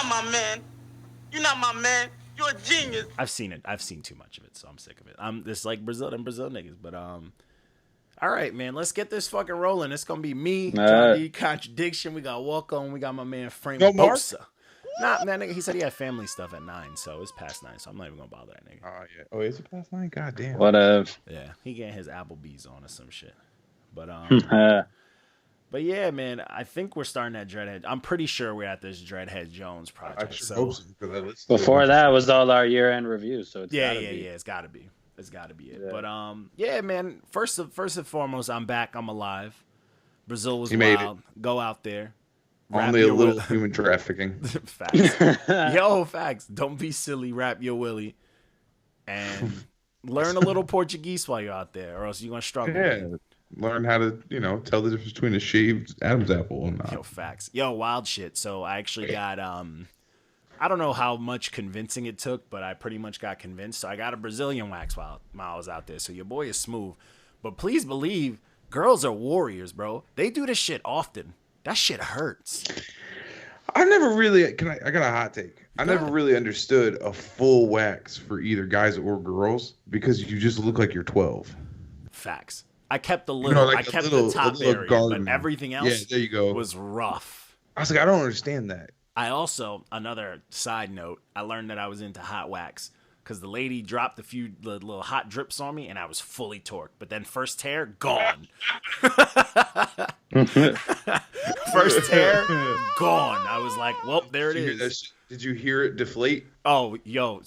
not my man. You're not my man. You're a genius. I've seen it. I've seen too much of it, so I'm sick of it. This like Brazil niggas, but all right, man. Let's get this fucking rolling. It's gonna be me, John D. Contradiction. We got Walk On. We got my man Frank Bosa. Nah, that nigga. He said he had family stuff at 9, so it's past 9. So I'm not even gonna bother that nigga. Oh yeah. Oh, is it past 9? God damn. Whatever. Yeah, he getting his Applebee's on or some shit. But but yeah, man. I think we're starting at Dreadhead. I'm pretty sure we're at this Dreadhead Jones project. Before that was all our year-end reviews. So it's yeah. It's gotta be. It's got to be it. Yeah. But yeah, man. First and foremost, I'm back. I'm alive. Brazil was wild. Go out there. Only a little human trafficking. Facts. Yo, facts. Don't be silly. Rap your willy, and learn a little Portuguese while you're out there, or else you're gonna struggle. Yeah. Learn how to, tell the difference between a shaved Adam's apple and not. Yo, facts. Yo, wild shit. So I actually got I don't know how much convincing it took, but I pretty much got convinced. So I got a Brazilian wax while I was out there. So your boy is smooth. But please believe, girls are warriors, bro. They do this shit often. That shit hurts. I never really, I got a hot take. I never really understood a full wax for either guys or girls because you just look like you're 12. Facts. I kept the little, I kept the top area, but everything else there you go. Was rough. I was like, I don't understand that. I also, another side note, I learned that I was into hot wax because the lady dropped the little hot drips on me and I was fully torqued. But then first tear, gone. First tear, gone. I was like, well, there it is. Did you hear it deflate? Oh, yo.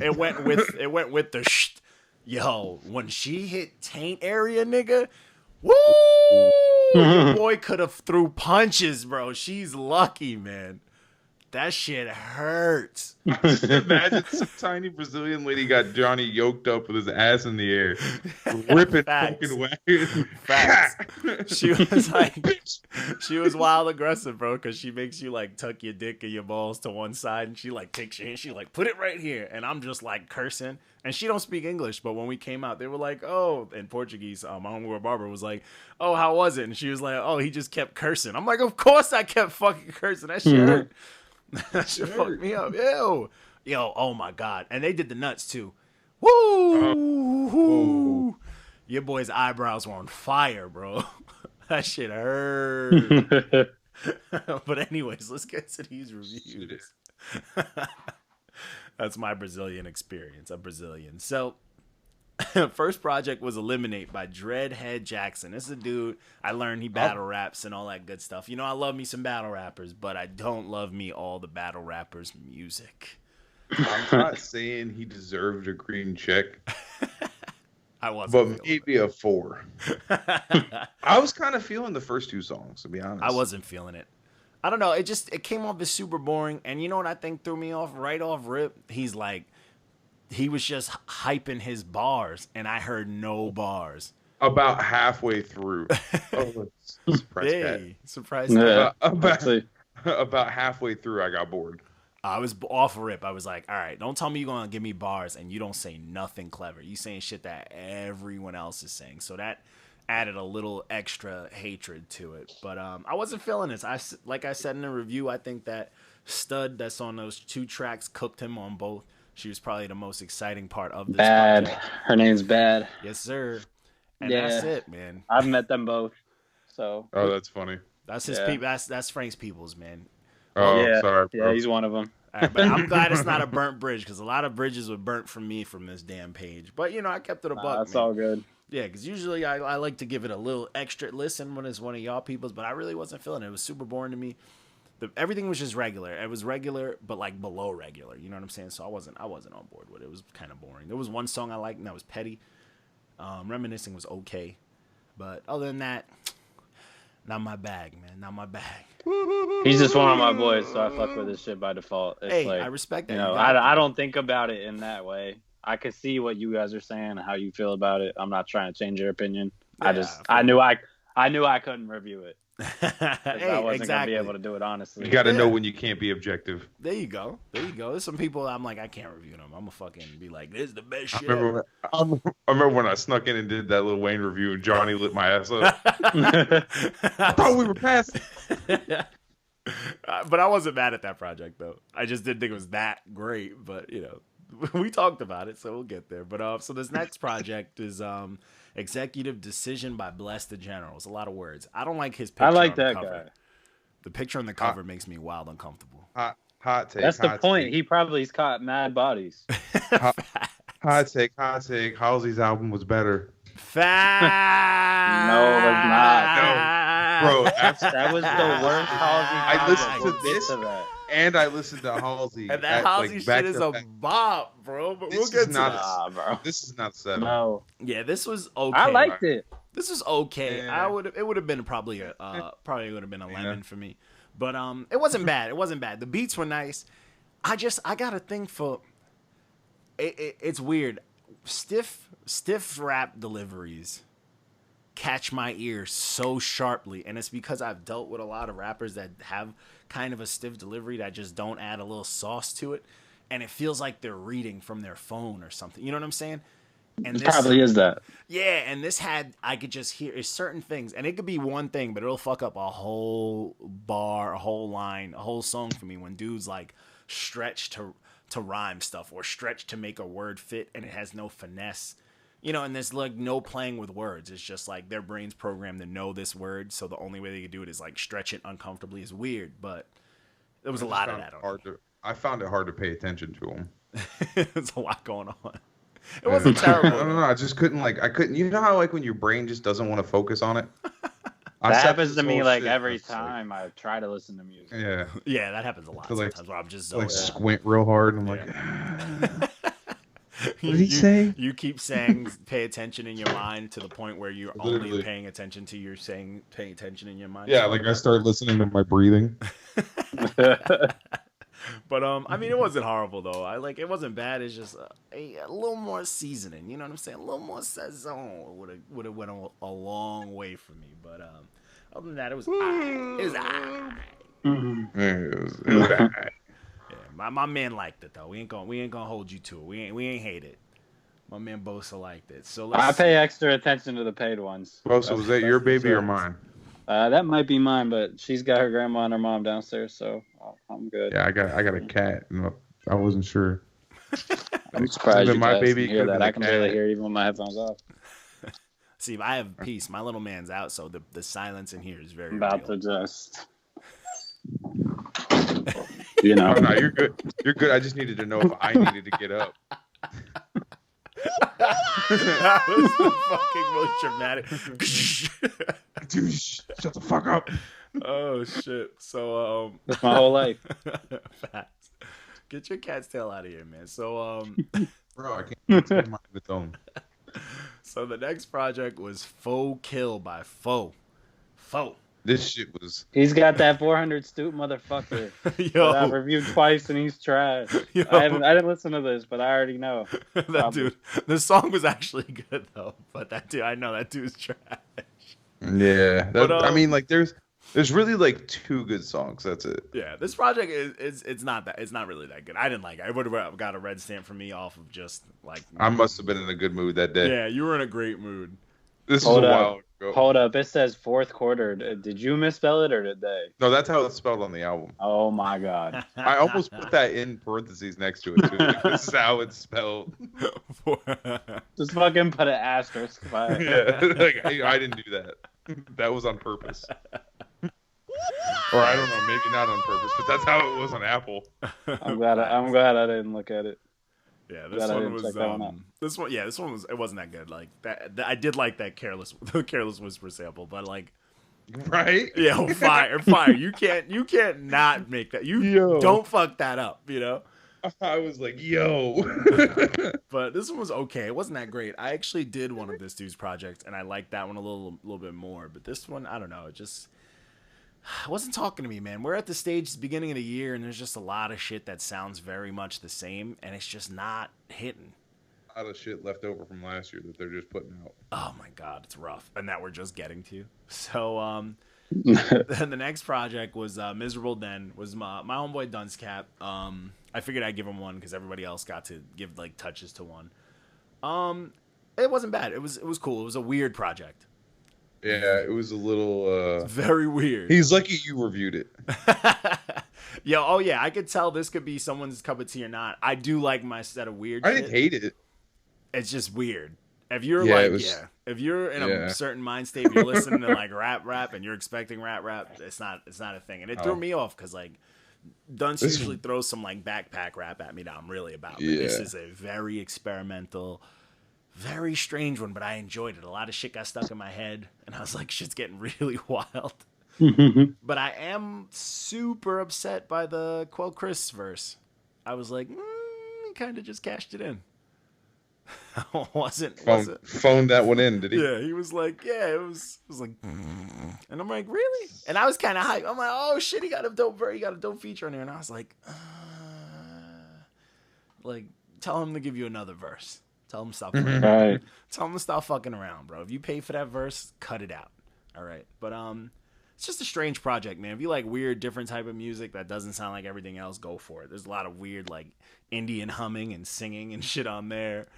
It went with the sh. Yo, when she hit taint area, nigga, woo! Your boy could have threw punches, bro. She's lucky, man. That shit hurts. Imagine some tiny Brazilian lady got Johnny yoked up with his ass in the air, ripping fucking wagons. Facts. She was wild aggressive, bro, because she makes you like tuck your dick and your balls to one side, and she like takes your hand, she like put it right here, and I'm just like cursing. And she don't speak English, but when we came out, they were like, "Oh," in Portuguese. My homegirl Barbara was like, "Oh, how was it?" And she was like, "Oh, he just kept cursing." I'm like, "Of course I kept fucking cursing. That shit hurt. That shit fucked me up." Yo, oh my god. And they did the nuts too. Woo! Your boy's eyebrows were on fire, bro. That shit hurt. But anyways, let's get to these reviews. That's my Brazilian experience. I'm Brazilian. So, first project was Eliminate by Dreadhead Jackson. This is a dude, I learned he battle raps and all that good stuff. I love me some battle rappers, but I don't love me all the battle rappers' music. I'm not saying he deserved a green check. I wasn't. But maybe a 4. I was kind of feeling the first 2 songs, to be honest. I wasn't feeling it. I don't know. It came off as super boring. And you know what I think threw me off right off rip? He was just hyping his bars, and I heard no bars. About halfway through. Surprise. Yeah, about halfway through, I got bored. I was off rip. I was like, all right, don't tell me you're going to give me bars and you don't say nothing clever. You saying shit that everyone else is saying. So that added a little extra hatred to it. But I wasn't feeling this. Like I said in the review, I think that Stud that's on those 2 tracks cooked him on both. She was probably the most exciting part of this project. Her name's Bad. Yes, sir. And that's it, man. I've met them both. So. Oh, that's funny. That's his people. That's Frank's peoples, man. Oh, yeah. Sorry, bro. Yeah, he's one of them. Right, but I'm glad it's not a burnt bridge, because a lot of bridges were burnt from me from this damn page. But, I kept it a buck, That's all good. Yeah, because usually I like to give it a little extra listen when it's one of y'all people's, but I really wasn't feeling it. It was super boring to me. Everything was just regular. It was regular, but like below regular. You know what I'm saying? So I wasn't on board with it. It was kind of boring. There was one song I liked, and that was Petty. Reminiscing was okay. But other than that, not my bag, man. Not my bag. He's just one of my boys, so I fuck with his shit by default. It's I respect that. I don't think about it in that way. I could see what you guys are saying and how you feel about it. I'm not trying to change your opinion. Yeah, I knew I couldn't review it. I wasn't gonna be able to do it honestly. You got to know when you can't be objective. There you go. There's some people I'm like, I can't review them. I'm gonna fucking be like, this is the best shit. I remember when I snuck in and did that Lil Wayne review and Johnny lit my ass up. I thought we were past. But I wasn't mad at that project though. I just didn't think it was that great. But we talked about it, so we'll get there. But so this next project is Executive Decision by Bless the General. It's a lot of words. I don't like his picture. I like on the that cover. guy. The picture on the cover makes me wild uncomfortable. Hot take. That's the hot point. Take. He probably's caught mad bodies. Hot take. Halsey's album was better. Fact. No, it's not. Bro, That was the worst Halsey. I listened to album. this, Get to that. and I listened to Halsey. And that Halsey shit is a bop, bro. But we'll get to that. Bro. This is not 7. No, Yeah, this was okay. I liked it. This was okay. Yeah. It would have been probably a would have been a lemon for me. But it wasn't bad. It wasn't bad. The beats were nice. I got a thing for it's weird. Stiff rap deliveries catch my ear so sharply, and it's because I've dealt with a lot of rappers that have kind of a stiff delivery that just don't add a little sauce to it, and it feels like they're reading from their phone or something. You know what I'm saying? And It probably is that. Yeah, and I could just hear certain things, and it could be one thing, but it'll fuck up a whole bar, a whole line, a whole song for me when dudes like stretch to rhyme stuff or stretch to make a word fit, and it has no finesse. And there's like no playing with words. It's just like their brain's programmed to know this word, so the only way they can do it is like stretch it uncomfortably. Is weird, but there was a lot of that. I found it hard to pay attention to him. There's a lot going on. It wasn't terrible. No. I just couldn't You know how like when your brain just doesn't want to focus on it. That happens to me like every time I try to listen to music. Yeah. Yeah, that happens a lot. So, like, sometimes where I'm just squint real hard. And I'm like, what did he say? You keep saying pay attention in your mind to the point where you're only Literally. paying attention to your saying pay attention in your mind. Yeah, like I start listening to my breathing. But I mean, it wasn't horrible though. It wasn't bad. It's just a little more seasoning. You know what I'm saying? A little more sazon would have went a long way for me. But other than that, it was alright. It was alright. It was alright. Yeah, my man liked it though. We ain't gonna hold you to it. We ain't hate it. My man Bosa liked it. So I pay extra attention to the paid ones. Well, so was that your baby or mine? That might be mine, but she's got her grandma and her mom downstairs, so I'm good. Yeah, I got a cat. And I wasn't sure. I'm surprised you my guys baby can hear could've that. been I a can cat. barely hear it even with my headphones off. See, I have peace. My little man's out, so the silence in here is very I'm about real. to just, Oh, no, you're good. You're good. I just needed to know if I needed to get up. That was the fucking most dramatic. Dude, shut the fuck up. Oh shit! So that's my whole life. facts. Get your cat's tail out of here, man. So Bro, I can't take my own. So the next project was Faux Kill by Foe. This shit was. He's got that 400 stoop motherfucker that I've reviewed twice, and he's trash. Yo. I didn't listen to this, but I already know. That dude. The song was actually good though, but that dude, I know that dude's trash. Yeah, But, I mean, like, there's really like 2 good songs. That's it. Yeah, this project it's not really that good. I didn't like it. I would have got a red stamp from me off of just like. I must have been in a good mood that day. Yeah, you were in a great mood. This was a while ago. Hold up. It says 4th quarter. Did you misspell it or did they? No, that's how it's spelled on the album. Oh my god. I almost put that in parentheses next to it too. Like, this is how it's spelled. Just fucking put an asterisk by it. Yeah, like I didn't do that. That was on purpose. Or I don't know, maybe not on purpose, but that's how it was on Apple. I'm glad I didn't look at it. Yeah, Glad I didn't check that one out. this one was it wasn't that good. Like that I did like that careless whisper sample, but like Right? yeah, fire. You can't not make that. Don't fuck that up, you know? I was like, yo. But this one was okay. It wasn't that great. I actually did one of this dude's projects, and I liked that one a little bit more. But this one, I don't know. It wasn't talking to me, man. We're at the stage, the beginning of the year, and there's just a lot of shit that sounds very much the same, and it's just not hitting. A lot of shit left over from last year that they're just putting out. Oh my god, it's rough, and that we're just getting to. So, then the next project was Miserable Den, was my homeboy Duncecap. I figured I'd give him one because everybody else got to give like touches to one. It wasn't bad. It was cool. It was a weird project. Yeah, it was a little. Very weird. He's lucky you reviewed it. Yo, oh yeah, I could tell this could be someone's cup of tea or not. I do like my set of weird I shit. didn't hate it. It's just weird. If you're if you're in a certain mind state, you're listening to like rap, and you're expecting rap, it's not a thing. And it threw me off because like Dunce usually throws some like backpack rap at me that I'm really about. But this is a very experimental, very strange one, but I enjoyed it. A lot of shit got stuck in my head, and I was like, shit's getting really wild. But I am super upset by the Quell Chris verse. I was like, he kind of just cashed it in. wasn't phoned that one in, did he? Yeah, he was like, it was like, and I'm like, really? And I was kind of hyped. I'm like, oh shit, he got a dope feature on here, and I was like, tell him to give you another verse. Tell him to stop. Right. Tell him to stop fucking around, bro. If you pay for that verse, cut it out. All right, but it's just a strange project, man. If you like weird, different type of music that doesn't sound like everything else, go for it. There's a lot of weird, like Indian humming and singing and shit on there.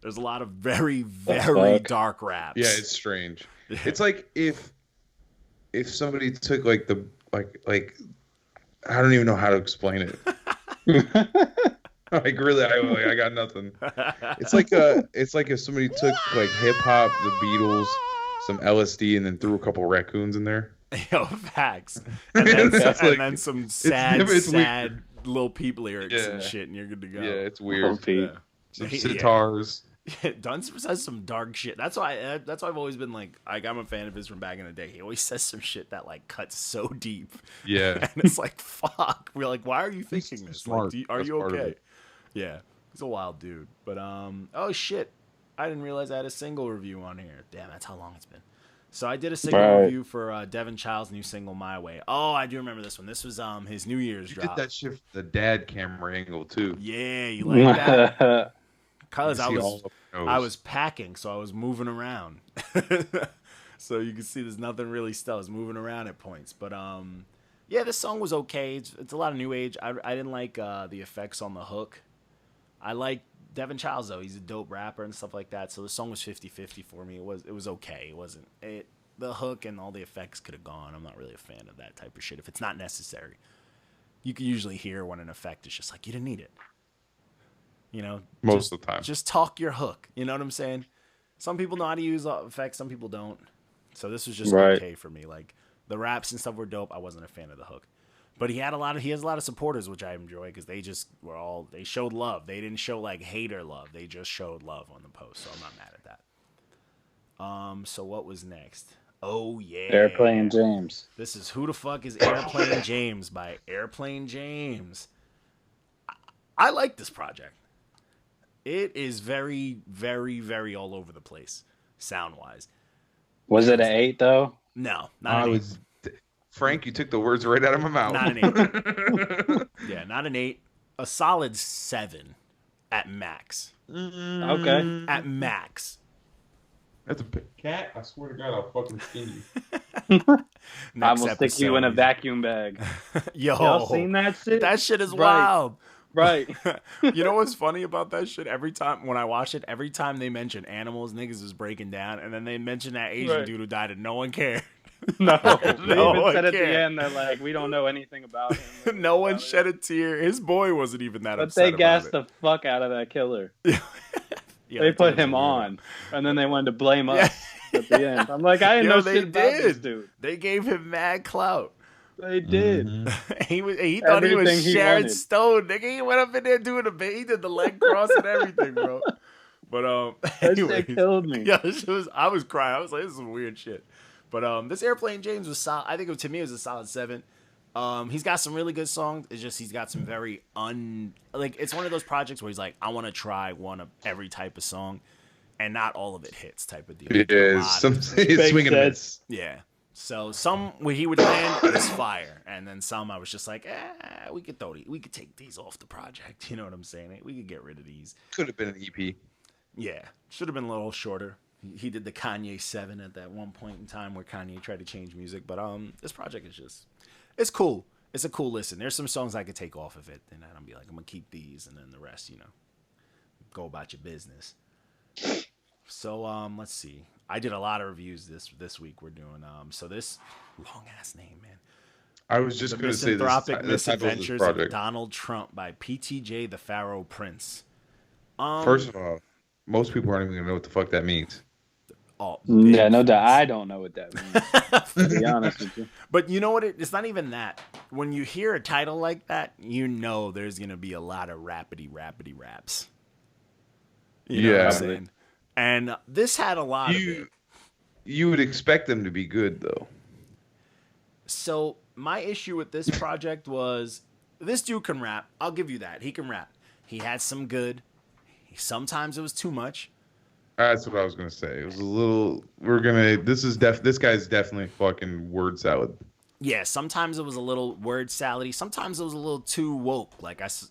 There's a lot of very, very dark raps. Yeah, it's strange. It's like if somebody took like I don't even know how to explain it. Like really, I got nothing. It's like if somebody took like hip hop, the Beatles, some LSD, and then threw a couple raccoons in there. Yo, facts. And then some sad Lil Peep lyrics and shit, and you're good to go. Yeah, it's weird. Some sitars. Yeah, Dunce says some dark shit. That's why I've always been like I'm a fan of his from back in the day. He always says some shit that like cuts so deep. Yeah. And it's like, fuck. We're like, why are you thinking this? Smart. Like, are you okay? Yeah. He's a wild dude. But oh shit. I didn't realize I had a single review on here. Damn, that's how long it's been. So I did a single review for Devan Child's new single "My Way." Oh, I do remember this one. This was his New Year's drop. Did that shit for the dad camera angle too. Yeah, you like that? Because I was packing, so I was moving around. So you can see there's nothing really still. I was moving around at points. But yeah, this song was okay. It's a lot of new age. I didn't like the effects on the hook. I like Devan Childs, though. He's a dope rapper and stuff like that. So the song was 50-50 for me. It was okay. It wasn't the hook and all the effects could have gone. I'm not really a fan of that type of shit if it's not necessary. You can usually hear when an effect is just like, you didn't need it. You know, most of the time. Just talk your hook. You know what I'm saying? Some people know how to use effects. Some people don't. So this was just okay for me. Like the raps and stuff were dope. I wasn't a fan of the hook. But he has a lot of supporters, which I enjoy because they just they showed love. They didn't show like hater love. They just showed love on the post. So I'm not mad at that. So what was next? Oh yeah, Airplane James. This is Who the Fuck is Airplane James by Airplane James. I like this project. It is very, very, very all over the place, sound wise. Was it an 8 though? No, not an 8. Frank, you took the words right out of my mouth. Not an 8. Yeah, not an 8. A solid 7 at max. Okay. At max. That's a cat. I swear to God, I'll fucking skin you. I will stick you in a vacuum bag. Yo, y'all seen that shit? That shit is wild. Right. You know what's funny about that shit? Every time when I watch it, every time they mention animals, niggas is breaking down, and then they mention that Asian dude who died, and no one cared. No, they even said at the end that like we don't know anything about him. No one shed a tear. His boy wasn't even that upset. But they gassed the fuck out of that killer. Yeah, they put him on, and then they wanted to blame us at the end. I'm like, I didn't know shit about this dude. They gave him mad clout. They did. He thought he was Sharon Stone. Nigga, he went up in there doing he did the leg cross and everything, bro. But that shit killed me. Yeah, I was crying. I was like, this is some weird shit. But this Airplane James was solid. I think to me it was a solid 7. He's got some really good songs. It's just he's got some very it's one of those projects where he's like, I want to try one of every type of song, and not all of it hits type of deal. Yeah, he's swinging a miss. Yeah. So some where he would land is fire, and then some I was just like, we could take these off the project. You know what I'm saying? We could get rid of these. Could have been an EP. Yeah, should have been a little shorter. He did the Kanye 7 at that one point in time where Kanye tried to change music, but this project is it's cool. It's a cool listen. There's some songs I could take off of it, and then I'll be like, I'm gonna keep these, and then the rest, go about your business. So let's see. I did a lot of reviews this week. We're doing so this long ass name, man. I was just The going to say Misanthropic this Misadventures of project. Donald Trump by PTJ the Pharaoh Prince. First of all, most people aren't even going to know what the fuck that means. Oh, Yeah, no doubt. I don't know what that means. To be honest with you. But you know what? It's not even that. When you hear a title like that, you know there's gonna be a lot of rapidy raps. You know what I'm saying? And this had a lot of it. You would expect them to be good, though. So my issue with this project was this dude can rap. I'll give you that. He can rap. He had some good. Sometimes it was too much. That's what I was gonna say. It was a little. This guy's definitely fucking word salad. Yeah, sometimes it was a little word salady. Sometimes it was a little too woke.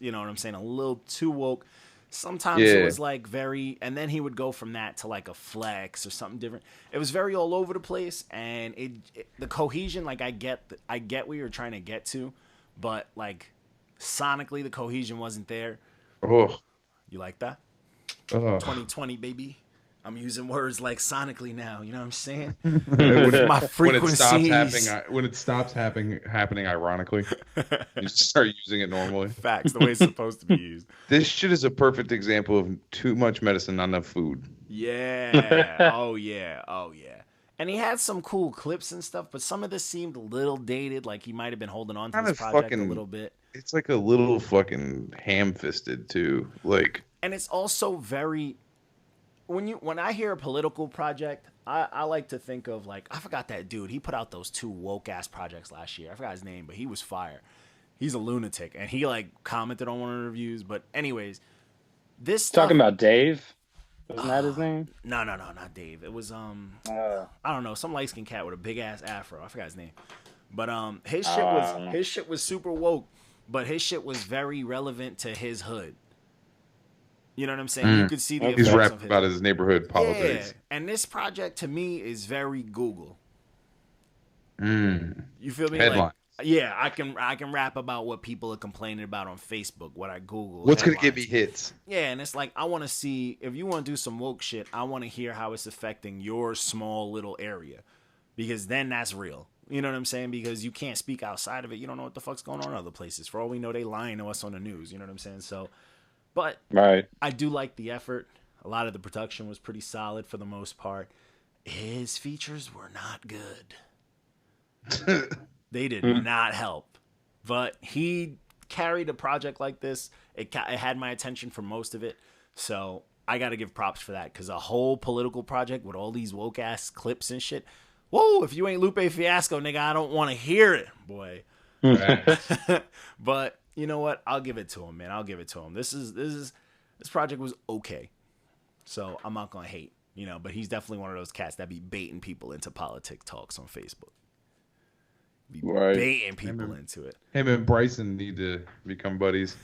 You know what I'm saying? A little too woke. Sometimes it was like very, and then he would go from that to like a flex or something different. It was very all over the place, and the cohesion. Like I get what you're trying to get to, but like sonically the cohesion wasn't there. Oh, you like that? 2020, baby. I'm using words like sonically now. You know what I'm saying? My frequencies. When it stops happening ironically, you just start using it normally. Facts, the way it's supposed to be used. This shit is a perfect example of too much medicine, not enough food. Yeah. Oh yeah. And he had some cool clips and stuff, but some of this seemed a little dated. Like he might have been holding on to this project a little bit. It's like a little fucking ham-fisted too. Like, and it's also very. When I hear a political project, I like to think of like, I forgot that dude. He put out those 2 woke ass projects last year. I forgot his name, but he was fire. He's a lunatic, and he like commented on one of the reviews. But anyways, this stuff, talking about Dave. Wasn't that his name? No, not Dave. It was I don't know, some light skinned cat with a big ass afro. I forgot his name. But his shit was super woke, but his shit was very relevant to his hood. You know what I'm saying? You could see the he's rapping about his neighborhood politics. Yeah, and this project to me is very Google. You feel me? Headlines. Like, yeah, I can rap about what people are complaining about on Facebook, what I Google. What's gonna get me hits? Yeah, and it's like I want to see if you want to do some woke shit. I want to hear how it's affecting your small little area, because then that's real. You know what I'm saying? Because you can't speak outside of it. You don't know what the fuck's going on in other places. For all we know, they lying to us on the news. You know what I'm saying? So. But I do like the effort. A lot of the production was pretty solid for the most part. His features were not good. They did not help. But he carried a project like this. It had my attention for most of it. So I got to give props for that. Because a whole political project with all these woke-ass clips and shit. Whoa, if you ain't Lupe Fiasco, nigga, I don't want to hear it, boy. But... you know what? I'll give it to him, man. I'll give it to him. This project was okay. So I'm not gonna hate, you know, but he's definitely one of those cats that be baiting people into politic talks on Facebook. Baiting people into it. Him and Bryson need to become buddies.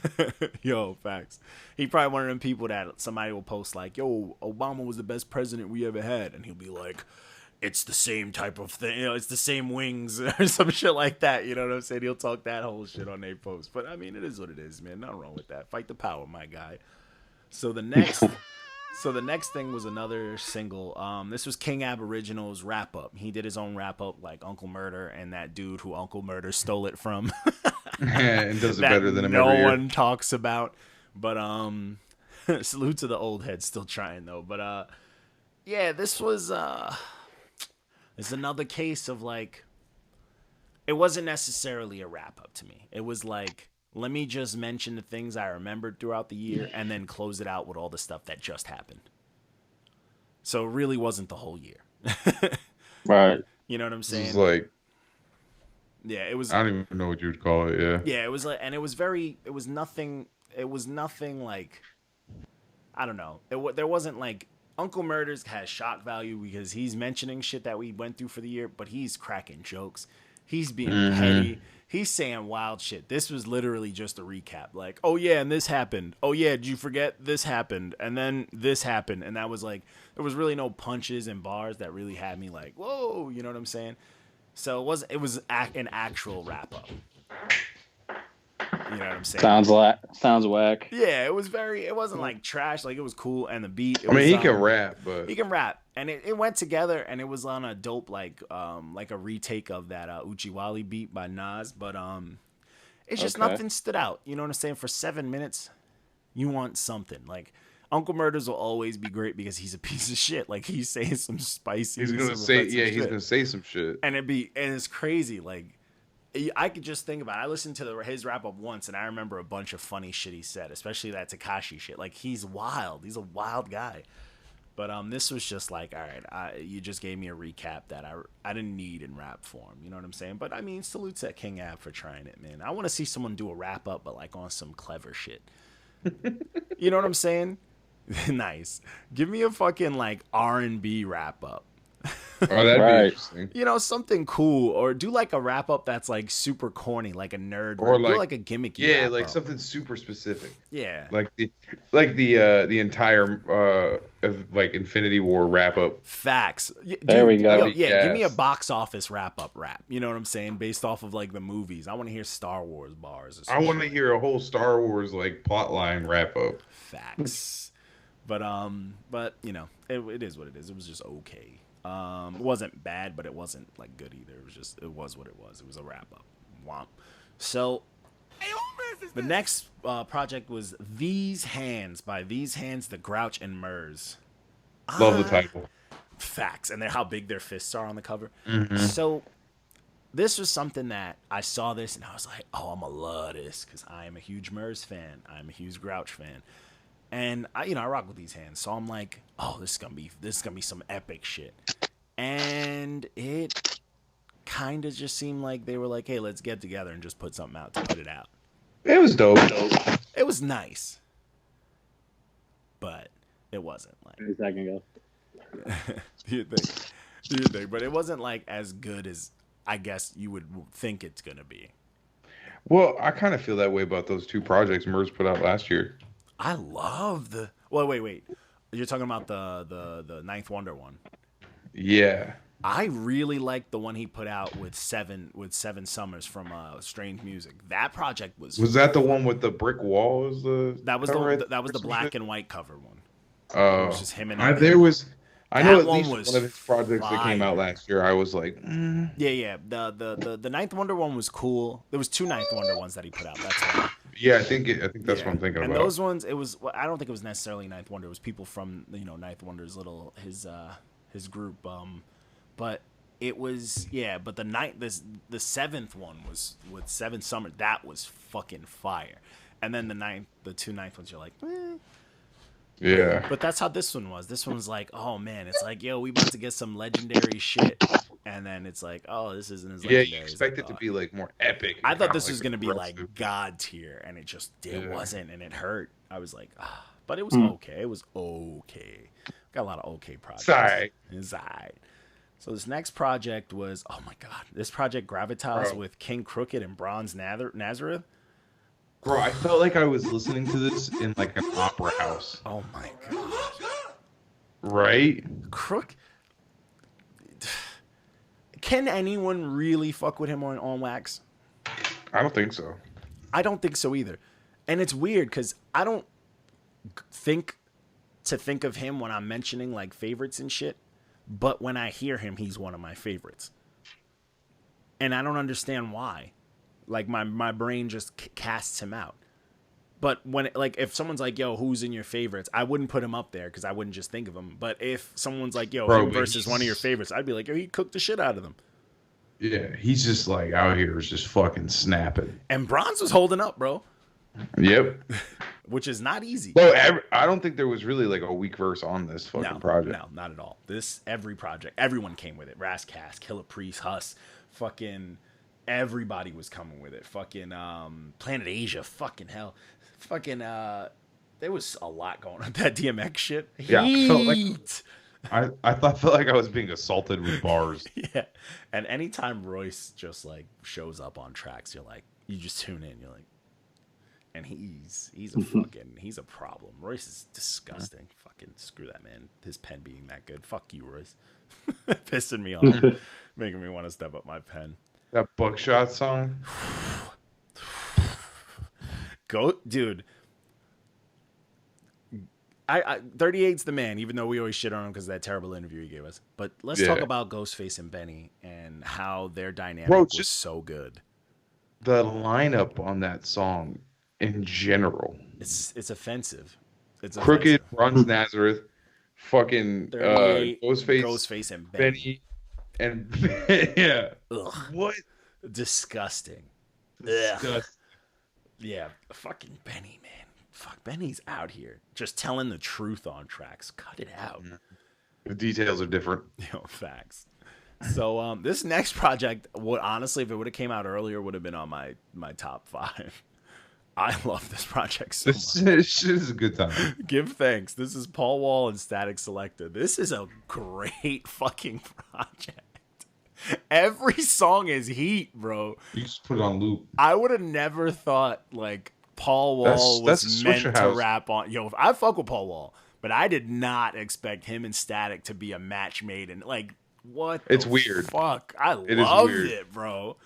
Yo, facts. He probably one of them people that somebody will post like, yo, Obama was the best president we ever had. And he'll be like, it's the same type of thing, you know, it's the same wings or some shit like that. You know what I'm saying? He'll talk that whole shit on their post. But I mean, it is what it is, man. Nothing wrong with that. Fight the power, my guy. So the next thing was another single. This was King Aboriginal's wrap up. He did his own wrap up like Uncle Murder and that dude who Uncle Murder stole it from. And does it better than him every year. No one talks about. But salute to the old head, still trying though. But yeah, this was it's another case of like, it wasn't necessarily a wrap up to me. It was like, let me just mention the things I remembered throughout the year and then close it out with all the stuff that just happened. So it really wasn't the whole year. Right. You know what I'm saying? It was like, yeah, it was. I don't even know what you would call it. Yeah. Yeah, it was like, and it was nothing like, I don't know. There wasn't like, Uncle Murders has shock value because he's mentioning shit that we went through for the year, but he's cracking jokes. He's being petty. He's saying wild shit. This was literally just a recap. Like, oh yeah, and this happened. Oh yeah, did you forget this happened? And then this happened. And that was like, there was really no punches and bars that really had me like, whoa, you know what I'm saying? So it was an actual wrap up. You know what I'm saying? Sounds whack. Yeah, it wasn't like trash. Like, it was cool, and the beat. He can rap, but he can rap, and it went together, and it was on a dope like a retake of that Uchiwali beat by Nas, but it's just nothing stood out. You know what I'm saying? For 7 minutes, you want something. Like, Uncle Murders will always be great because he's a piece of shit. Like, he's saying some spicy. He's gonna say some shit, and it's crazy. Like, I could just think about it. I listened to his wrap up once, and I remember a bunch of funny shit he said, especially that Tekashi shit. Like, he's wild. He's a wild guy. But this was just like, all right, you just gave me a recap that I didn't need in rap form. You know what I'm saying? But I mean, salute to King Ab for trying it, man. I want to see someone do a wrap up, but like on some clever shit. You know what I'm saying? Nice. Give me a fucking like R&B wrap up. Oh, that'd be interesting. You know, something cool, or do like a wrap up that's like super corny, like a nerd, or do like a gimmicky. Yeah, like up. something super specific. Yeah, like the entire like Infinity War wrap up. Facts. There we go. Give me a box office wrap up rap. You know what I'm saying? Based off of like the movies. I want to hear Star Wars bars. Or I want to hear a whole Star Wars like plotline wrap up. Facts. But you know, it is what it is. It was just okay. It wasn't bad, but it wasn't like good either. It was what it was. It was a wrap up. Womp. So the next project was These Hands by These Hands, the Grouch and Murs. Love the title. Facts, and how big their fists are on the cover. Mm-hmm. So this was something that I saw this and I was like, oh, I'm gonna love this because I am a huge Murs fan. I'm a huge Grouch fan. And I rock with These Hands, so I'm like, oh, this is gonna be some epic shit. And it kind of just seemed like they were like, hey, let's get together and just put something out to put it out. It was dope. It was nice, but it wasn't like. A second ago. Do you think? But it wasn't like as good as I guess you would think it's gonna be. Well, I kind of feel that way about those two projects Murs put out last year. I love the. Well, wait. You're talking about the Ninth Wonder one. Yeah. I really liked the one he put out with Seven Summers from Strange Music. That project was. Was that the one with the brick wall? That was the black and white cover one. Oh, it was just him and I know at least one of his projects that came out last year. I was like, Yeah. The Ninth Wonder one was cool. There was two Ninth Wonder ones that he put out. That's why. Yeah, I think that's what I'm thinking about. And those ones, it was. Well, I don't think it was necessarily Ninth Wonder. It was people from Ninth Wonder's his group. But it was But the seventh one was with Seven Summer. That was fucking fire. And then the two ninth ones, you're like, Yeah. But that's how this one was. This one was like, oh man, it's like, yo, we about to get some legendary shit. And then it's like, oh, this isn't as legendary. Yeah, you expect it to be like more epic. I thought this was gonna be like God tier, and it wasn't, and it hurt. I was like, but it was okay. It was okay. Got a lot of okay projects. It's alright. So this next project was, oh my god, this project Gravitas with King Crooked and Bronze Nazareth. Bro, I felt like I was listening to this in like an opera house. Oh my god. Right? Crook. Can anyone really fuck with him on wax? I don't think so. I don't think so either. And it's weird because I don't think of him when I'm mentioning like favorites and shit. But when I hear him, he's one of my favorites. And I don't understand why. Like my brain just casts him out. But when if someone's like, yo, who's in your favorites? I wouldn't put him up there because I wouldn't just think of him. But if someone's like, yo, him versus one of your favorites, I'd be like, yo, he cooked the shit out of them. Yeah, he's just like out here is just fucking snapping. And Bronze was holding up, bro. Yep. Which is not easy. Bro, I don't think there was really like a weak verse on this fucking project. No, not at all. Every project, everyone came with it. Rascast, Killer Priest, Huss, fucking everybody was coming with it. Fucking Planet Asia, fucking hell. Fucking there was a lot going on. That DMX shit. Yeah, I felt like I was being assaulted with bars. Yeah. And anytime Royce just like shows up on tracks, you're like, you just tune in, you're like, and he's a problem. Royce is disgusting. Fucking screw that man. His pen being that good. Fuck you, Royce. Pissing me off. Making me want to step up my pen. That Buckshot song. Go, dude. I 38's the man, even though we always shit on him because of that terrible interview he gave us. But let's talk about Ghostface and Benny and how their dynamic was so good. The lineup on that song in general. It's offensive. It's Crooked offensive. runs Nazareth. Fucking Ghostface and Benny. And yeah. Ugh. What? Disgusting. Disgusting. Yeah, fucking Benny, man. Fuck, Benny's out here just telling the truth on tracks. Cut it out. The details are different. Facts. So this next project would honestly, if it would have came out earlier, would have been on my top 5. I love this project so much. This shit is a good time. Give thanks. This is Paul Wall and Statik Selektah. This is a great fucking project. Every song is heat, bro. You just put it on loop. I would have never thought like Paul Wall was meant to rap on. Yo, I fuck with Paul Wall, but I did not expect him and Statik to be a match made. And like, what? It's weird. Fuck, I loved it, bro.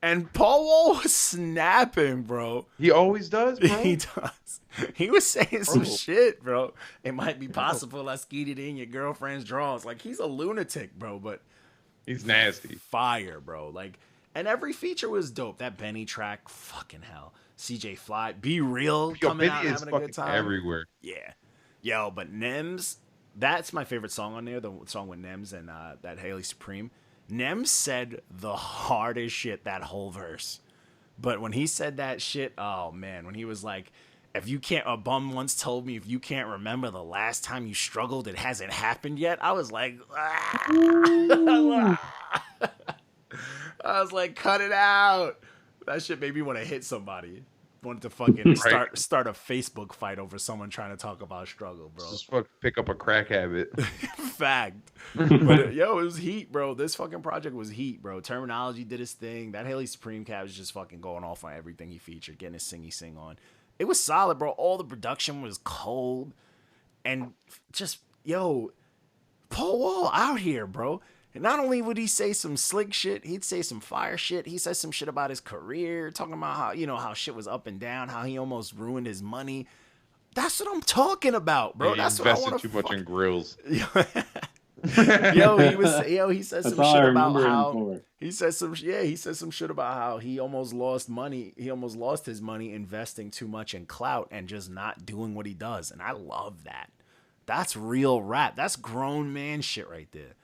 And Paul Wall was snapping, bro. He always does, bro. He does. He was saying some shit, bro. It might be possible I skeeted in your girlfriend's drawers. Like, he's a lunatic, bro, but he's nasty. Fire, bro. Like, and every feature was dope. That Benny track, fucking hell. CJ Fly, Be Real, coming out having a good time. Everywhere. Yeah. Yo, but Nems, that's my favorite song on there, the song with Nems and that Haley Supreme. Nems said the hardest shit that whole verse. But when he said that shit, oh man, when he was like, if you can't, a bum once told me, if you can't remember the last time you struggled, it hasn't happened yet. I was like, I was like, cut it out. That shit made me want to hit somebody. Wanted to fucking start a Facebook fight over someone trying to talk about struggle, bro. Just fuck pick up a crack habit. Fact. But yo, it was heat, bro. This fucking project was heat, bro. Terminology did his thing. That Haley Supreme Cat was just fucking going off on everything he featured, getting his singy sing on. It was solid, bro. All the production was cold. And just, yo, Paul Wall out here, bro. And not only would he say some slick shit, he'd say some fire shit. He said some shit about his career, talking about how, you know, how shit was up and down, how he almost ruined his money. That's what I'm talking about, bro. That's what I want to too much in grills. He said some shit about how he said some shit about how he almost lost money. He almost lost his money investing too much in clout and just not doing what he does. And I love that. That's real rap. That's grown man shit right there.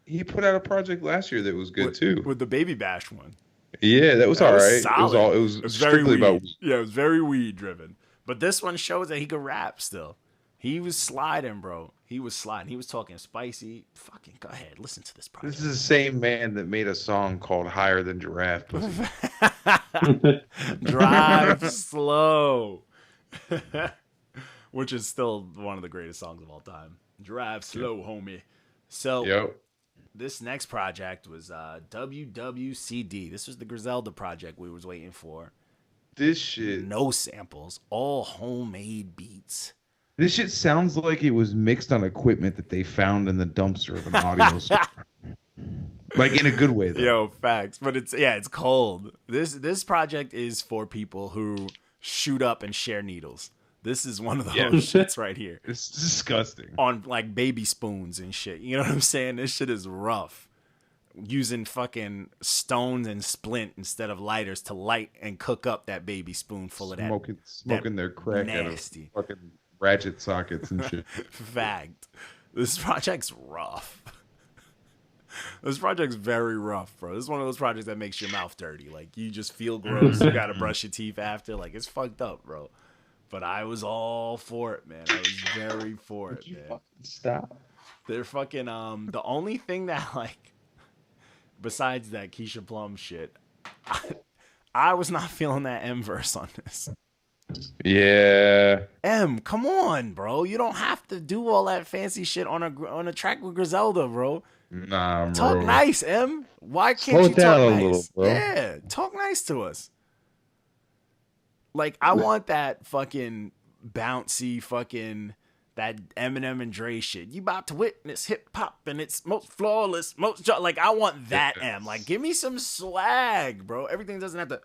He put out a project last year that was good too. With the Baby Bash one. Yeah, that was all right. Solid. It was strictly about weed. Yeah, it was very weed driven. But this one shows that he could rap still. He was sliding, bro. He was sliding. He was talking spicy. Fucking go ahead. Listen to this project. This is the same man that made a song called Higher Than Giraffe Pussy. Drive Slow. Which is still one of the greatest songs of all time. Drive Slow, homie. So this next project was WWCD. This was the Griselda project we was waiting for. This shit. No samples. All homemade beats. This shit sounds like it was mixed on equipment that they found in the dumpster of an audio store. Like in a good way, though. Yo, facts. But it's cold. This project is for people who shoot up and share needles. This is one of those shits right here. It's disgusting. On like baby spoons and shit. You know what I'm saying? This shit is rough. Using fucking stones and splint instead of lighters to light and cook up that baby spoon full of smoking their crack nasty out of fucking ratchet sockets and shit. Fact. This project's rough. This project's very rough, bro. This is one of those projects that makes your mouth dirty. Like, you just feel gross. You gotta brush your teeth after. Like, it's fucked up, bro. But I was all for it, man. I was very for it, man. Fucking stop. They're fucking, the only thing that, like, besides that Keisha Plum shit, I was not feeling that M verse on this. Yeah. M, come on, bro. You don't have to do all that fancy shit on a track with Griselda, bro. Nah, bro. Talk nice, M. Why can't you talk nice? Little, bro. Yeah, talk nice to us. Like, I want that fucking bouncy fucking, that Eminem and Dre shit. You about to witness hip hop and it's most flawless, like, I want that M. Like, give me some swag, bro. Everything doesn't have to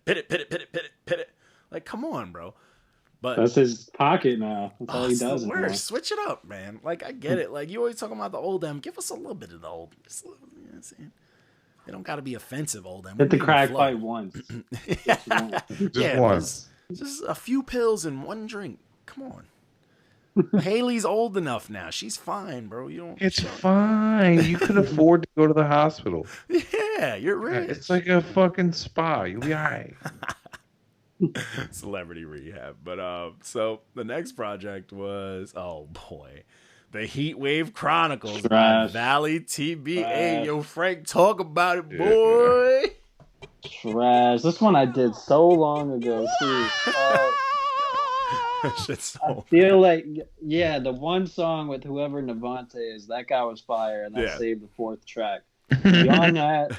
hit it. Like, come on, bro. But that's his pocket now. That's all he it's does. the worst. Switch it up, man. Like, I get it. Like, you always talking about the old M. Give us a little bit of the old. Just a little, you know what I'm saying? It don't got to be offensive, old M. Hit the crack pipe once. Yeah, once. Just a few pills and one drink. Come on. Haley's old enough now. She's fine, bro. You don't. It's fine. You can afford to go to the hospital. Yeah, you're rich. It's like a fucking spa. You'll be all right. Celebrity rehab. But so the next project was, oh boy, the Heat Wave Chronicles by Trash. Valley TBA. Trash. Yo, Frank, talk about it, boy. Trash. This one I did so long ago too. Shit's I so feel like, yeah, the one song with whoever Navante is, that guy was fire, and that saved the fourth track. Beyond that,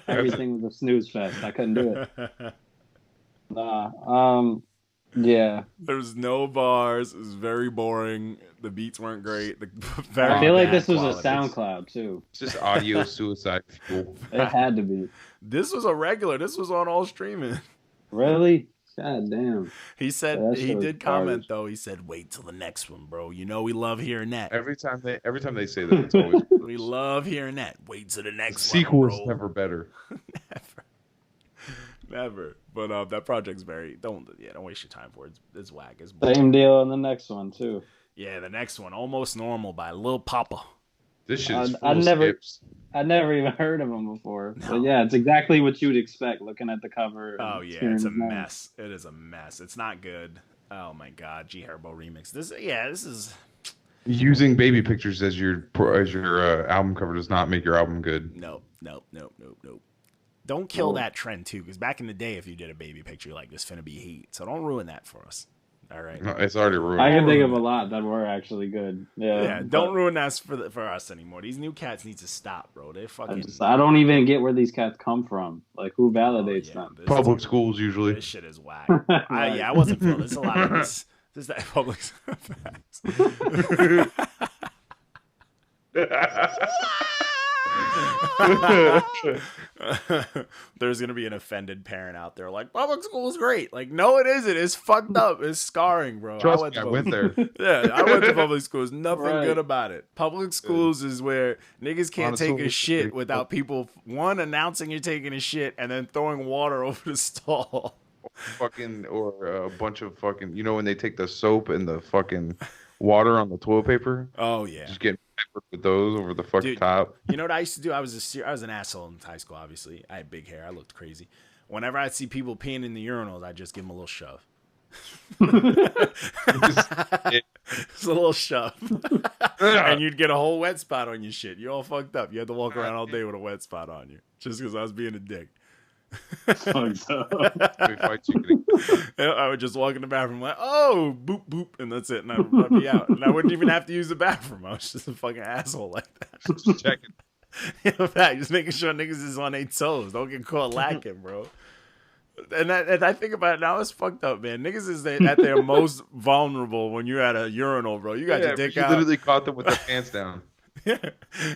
everything was a snooze fest. I couldn't do it. Nah. Yeah. There was no bars. It was very boring. The beats weren't great. I feel like this was quality. a SoundCloud too. It's just audio suicide fuel. It had to be. This was a regular. This was on all streaming. Really? God damn. He said Yeah, that he shit was did comment garbage. though. He said, "Wait till the next one, bro. You know we love hearing that. Every time they say that, it's always We love hearing that. Wait till the the next sequel one, is bro. never better. Never. But that project's very don't waste your time for it. It's whack. It's boring. Same deal on the next one too. Yeah, the next one, Almost Normal by Lil Poppa. This shit is full I of never- skips. I'd never even heard of him before. No. But yeah, it's exactly what you'd expect looking at the cover. Oh and yeah, hearing it's a his name. mess. It is a mess. It's not good. Oh my god, G Herbo remix. This is Using baby pictures as your album cover does not make your album good. nope. Don't kill that trend too, because back in the day, if you did a baby picture like this, finna be heat. So don't ruin that for us. All right. No, it's already ruined. I can think of a lot that were actually good. Yeah, but don't ruin that for us anymore. These new cats need to stop, bro. They're fucking. I don't even get where these cats come from. Like, who validates yeah, them? this- Public schools usually. This shit is whack. I wasn't feeling. There's a lot of this. There's that public facts. There's gonna be an offended parent out there like public school is great. Like, no, it isn't. It's fucked up. It's scarring, bro. Trust me, I went there. Yeah, I went to public schools. Nothing Right. good about it. Public schools is where niggas can't Honestly, take a it's shit pretty without people announcing you're taking a shit and then throwing water over the stall. Fucking or a bunch of fucking. You know when they take the soap and the fucking water on the toilet paper, Oh yeah. just get peppered with those over the fucking Dude. top. You know what I used to do? I was an asshole in high school. Obviously, I had big hair. I looked crazy. Whenever I'd see people peeing in the urinals, I'd just give them a little shove. Just a little shove, and you'd get a whole wet spot on your shit. You're all fucked up. You had to walk around all day with a wet spot on you, just because I was being a dick. Fucked up. I would just walk in the bathroom like, oh, boop, boop, and that's it. And I'd be out. And I wouldn't even have to use the bathroom. I was just a fucking asshole like that. Just checking. In fact, just making sure niggas is on their toes. Don't get caught lacking, bro. And I think about it now, it's fucked up, man. Niggas is at their most vulnerable when you're at a urinal, bro. You got your dick you out. literally caught them with their pants down.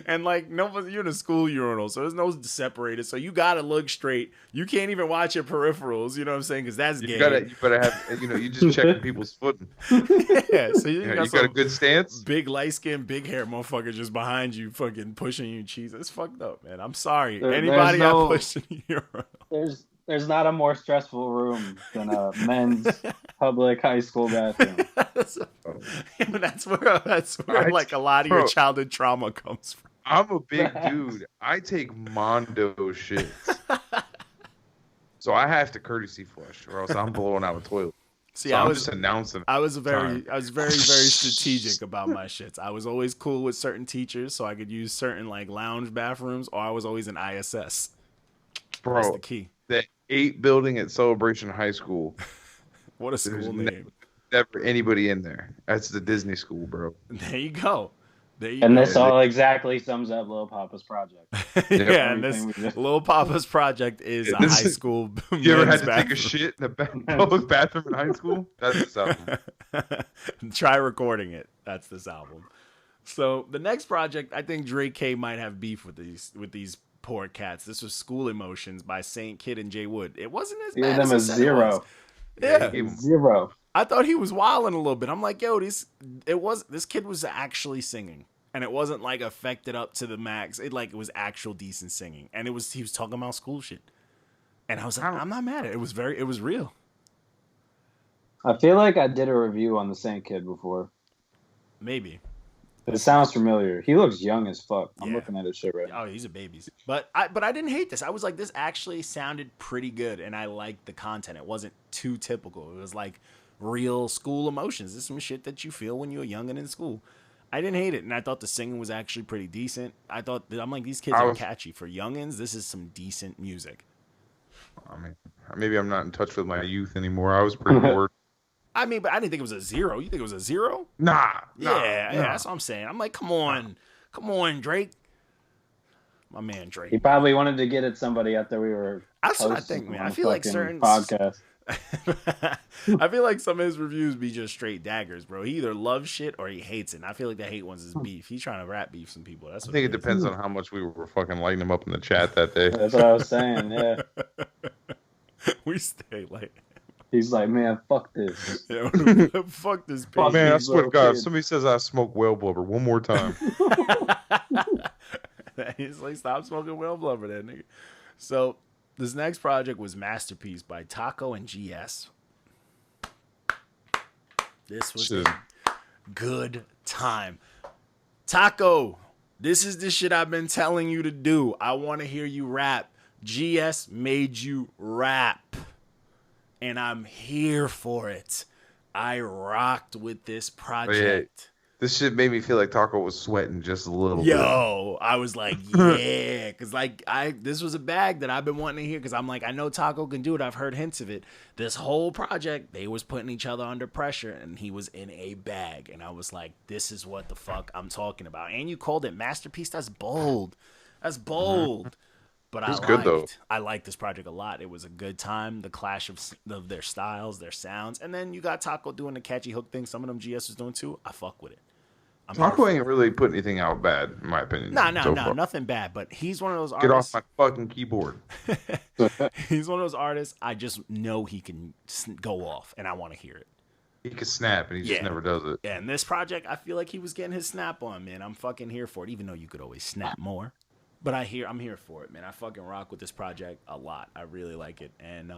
And like you're in a school urinal, so there's no separated. So you gotta look straight. You can't even watch your peripherals. You know what I'm saying? Because that's gay. You better have. You just checking people's footing. Yeah, so you You got a good stance. big light skin, big hair motherfucker just behind you, fucking pushing you cheese. It's fucked up, man. I'm sorry. Anybody got pushed in the urinal? There's not a more stressful room than a men's public high school bathroom. That's where like a lot of your childhood trauma comes from. I'm a big dude. I take Mondo shits. So I have to courtesy flush, or else I'm blowing out a toilet. See, So I I'm was just announcing. I was very strategic about my shits. I was always cool with certain teachers, so I could use certain like lounge bathrooms, or I was always in ISS. That's Bro, the key. the 8 building at Celebration High School. What a school name. Never anybody in there. That's the Disney school, bro. There you go. And this all exactly sums up Lil Papa's project. Yeah, and this Lil Papa's project is a high school. You ever had men's to take a bathroom. shit in a public bathroom in high school? That's this album. Try recording it. That's this album. So the next project, I think Drake K might have beef with these poor cats. This was School Emotions by Saint Kid and JWood. It wasn't as Give bad them as a I said it 0. was. Yeah. he gave him- 0. I thought he was wilding a little bit. I'm like, yo, this kid was actually singing, and it wasn't like affected up to the max. It was actual decent singing, and he was talking about school shit, and I was like, I'm not mad at it. It was real. I feel like I did a review on the Saint Kid before. Maybe. It sounds familiar. He looks young as fuck. I'm Yeah. looking at his shit right now. Oh, he's a baby. But I didn't hate this. I was like, this actually sounded pretty good, and I liked the content. It wasn't too typical. It was like real school emotions. This is some shit that you feel when you're young and in school. I didn't hate it, and I thought the singing was actually pretty decent. I'm like, these kids are catchy. For youngins, this is some decent music. I mean, maybe I'm not in touch with my youth anymore. I was pretty bored. I mean, but I didn't think it was a 0. You think it was a 0? Nah. Yeah, that's what I'm saying. I'm like, come on, Drake. My man Drake. He probably wanted to get at somebody after we were. That's what I think, man. I feel like certain podcast. I feel like some of his reviews be just straight daggers, bro. He either loves shit or he hates it. And I feel like the hate ones is beef. He's trying to rap beef some people. That's what I think it depends on how much we were fucking lighting him up in the chat that day. That's what I was saying. Yeah. We stay like. He's like, man, fuck this. Yeah, fuck this page. Oh, man, I these swear to little God, kids. somebody says I smoke whale blubber one more time. He's like, stop smoking whale blubber, that nigga. So this next project was Masterpiece by Taco and GS. This was Shit. a good time. Taco, this is the shit I've been telling you to do. I want to hear you rap. GS made you rap. And I'm here for it. I rocked with this project. This shit made me feel like Taco was sweating just a little bit. Yo, I was like, yeah, because this was a bag that I've been wanting to hear, because I'm like, I know Taco can do it. I've heard hints of it. This whole project, they was putting each other under pressure, and he was in a bag, and I was like, this is what the fuck I'm talking about. And you called it Masterpiece. That's bold. That's bold. But I liked this project a lot. It was a good time. The clash of their styles, their sounds, and then you got Taco doing the catchy hook thing. Some of them GS was doing too. I fuck with it. Taco ain't really put anything out bad, in my opinion. Nah, so far. nothing bad. But he's one of those Get artists. off my fucking keyboard. He's one of those artists. I just know he can go off, and I want to hear it. He can snap, and he just never does it. Yeah, and this project, I feel like he was getting his snap on, man. I'm fucking here for it, even though you could always snap more. But I'm here for it, man. I fucking rock with this project a lot. I really like it. And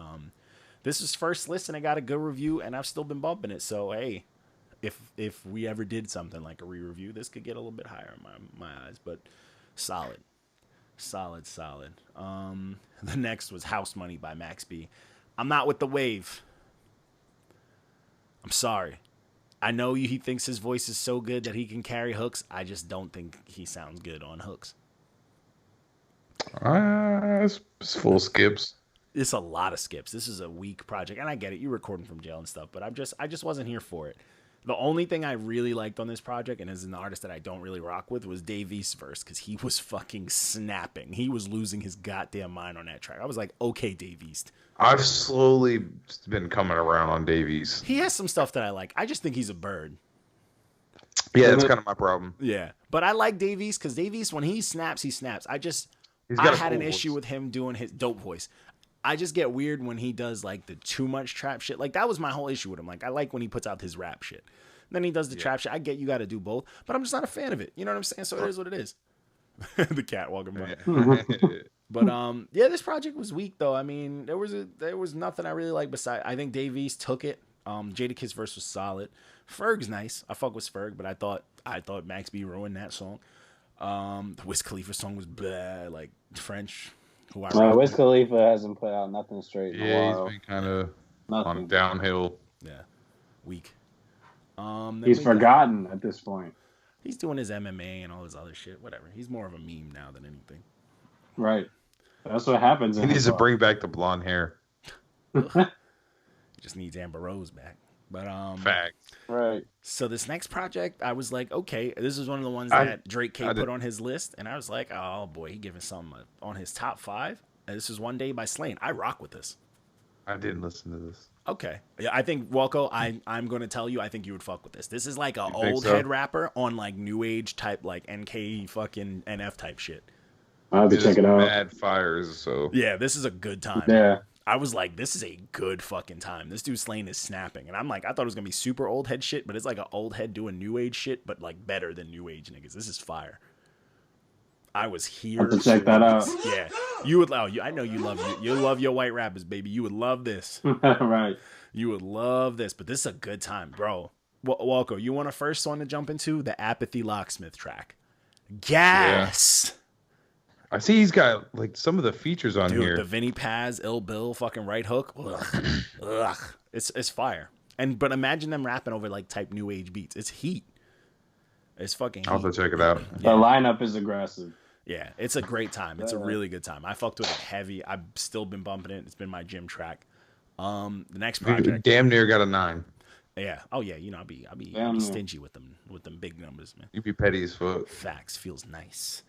this is first listen. I got a good review, and I've still been bumping it. So, hey, if we ever did something like a re-review, this could get a little bit higher in my eyes. But solid. The next was House Money by Max B. I'm not with the wave. I'm sorry. I know he thinks his voice is so good that he can carry hooks. I just don't think he sounds good on hooks. It's full skips. It's a lot of skips. This is a weak project, and I get it. You're recording from jail and stuff, but I just wasn't here for it. The only thing I really liked on this project, and as an artist that I don't really rock with, was Dave East's verse, because he was fucking snapping. He was losing his goddamn mind on that track. I was like, okay, Dave East. I've slowly been coming around on Davies. He has some stuff that I like. I just think he's a bird. Yeah, that's kind of my problem. Yeah, but I like Dave East, because Dave East, when he snaps, he snaps. I had an issue with him doing his dope voice. I just get weird when he does like the too much trap shit. Like that was my whole issue with him. Like I like when he puts out his rap shit. Then he does the trap shit. I get you got to do both, but I'm just not a fan of it. You know what I'm saying? So it is what it is. The cat walking by. But this project was weak though. I mean, there was nothing I really liked besides. I think Dave East took it. Jadakiss verse was solid. Ferg's nice. I fuck with Ferg, but I thought Max B ruined that song. The Wiz Khalifa song was bad, like French. Wiz Khalifa hasn't put out nothing straight in a while. He's been kind of on downhill. Yeah, weak. He's forgotten at this point. He's doing his MMA and all his other shit. Whatever. He's more of a meme now than anything. Right. That's what happens. He needs to bring back the blonde hair. He just needs Amber Rose back. But Fact. Right. So this next project, I was like, okay, this is one of the ones that Drake K put on his list, and I was like, oh boy, he giving something on his top 5. And this is One Day by Slaine. I rock with this. I didn't listen to this. Okay. Yeah, I think Walco, I'm going to tell you, I think you would fuck with this. This is like an old head rapper on like new age type, like NK fucking NF type shit. I'll be checking out. Mad fires, so yeah, this is a good time. Yeah. I was like, this is a good fucking time. This dude Slaine is snapping. And I'm like, I thought it was going to be super old head shit, but it's like an old head doing new age shit, but like better than new age niggas. This is fire. I was here. I have to check that out. Yeah. You would, I know you love your white rappers, baby. You would love this. Right. You would love this, but this is a good time, bro. Walko, you want a first one to jump into? The Apathy Locksmith track. Gas. Yeah. I see he's got like some of the features on here. The Vinny Paz, Ill Bill, fucking right hook. Ugh. Ugh. It's fire. But imagine them rapping over like type new age beats. It's heat. It's fucking heat. I'll have to check it out. The lineup is aggressive. Yeah, it's a great time. It's a really good time. I fucked with it heavy. I've still been bumping it. It's been my gym track. The next project, damn near got a 9. Yeah. Oh yeah. You know, I'll be stingy with them big numbers, man. You be petty as fuck. Facts. Feels nice.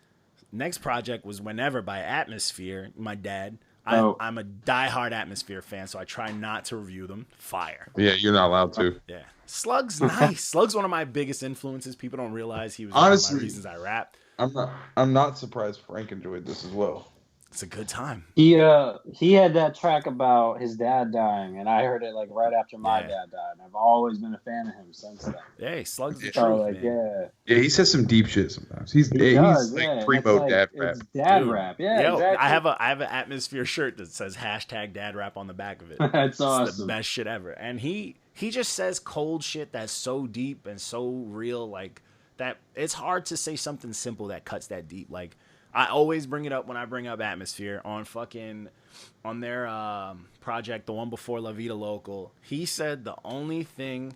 Next project was Whenever by Atmosphere. My dad. I'm a diehard Atmosphere fan, so I try not to review them. Fire. Yeah, you're not allowed to. Yeah. Slug's nice. Slug's one of my biggest influences. People don't realize he was one of my reasons I rap. I'm not surprised Frank enjoyed this as well. It's a good time. He had that track about his dad dying, and I heard it like right after my dad died. I've always been a fan of him since then. Hey, Slug's the So, truth, like, man. Yeah, he says some deep shit sometimes. He's like primo dad rap. It's dad rap. Yeah, exactly. I have an Atmosphere shirt that says #dad rap on the back of it. That's awesome. It's the best shit ever. And he just says cold shit that's so deep and so real, like that it's hard to say something simple that cuts that deep. Like I always bring it up when I bring up Atmosphere on their project, the one before La Vida Local. He said the only thing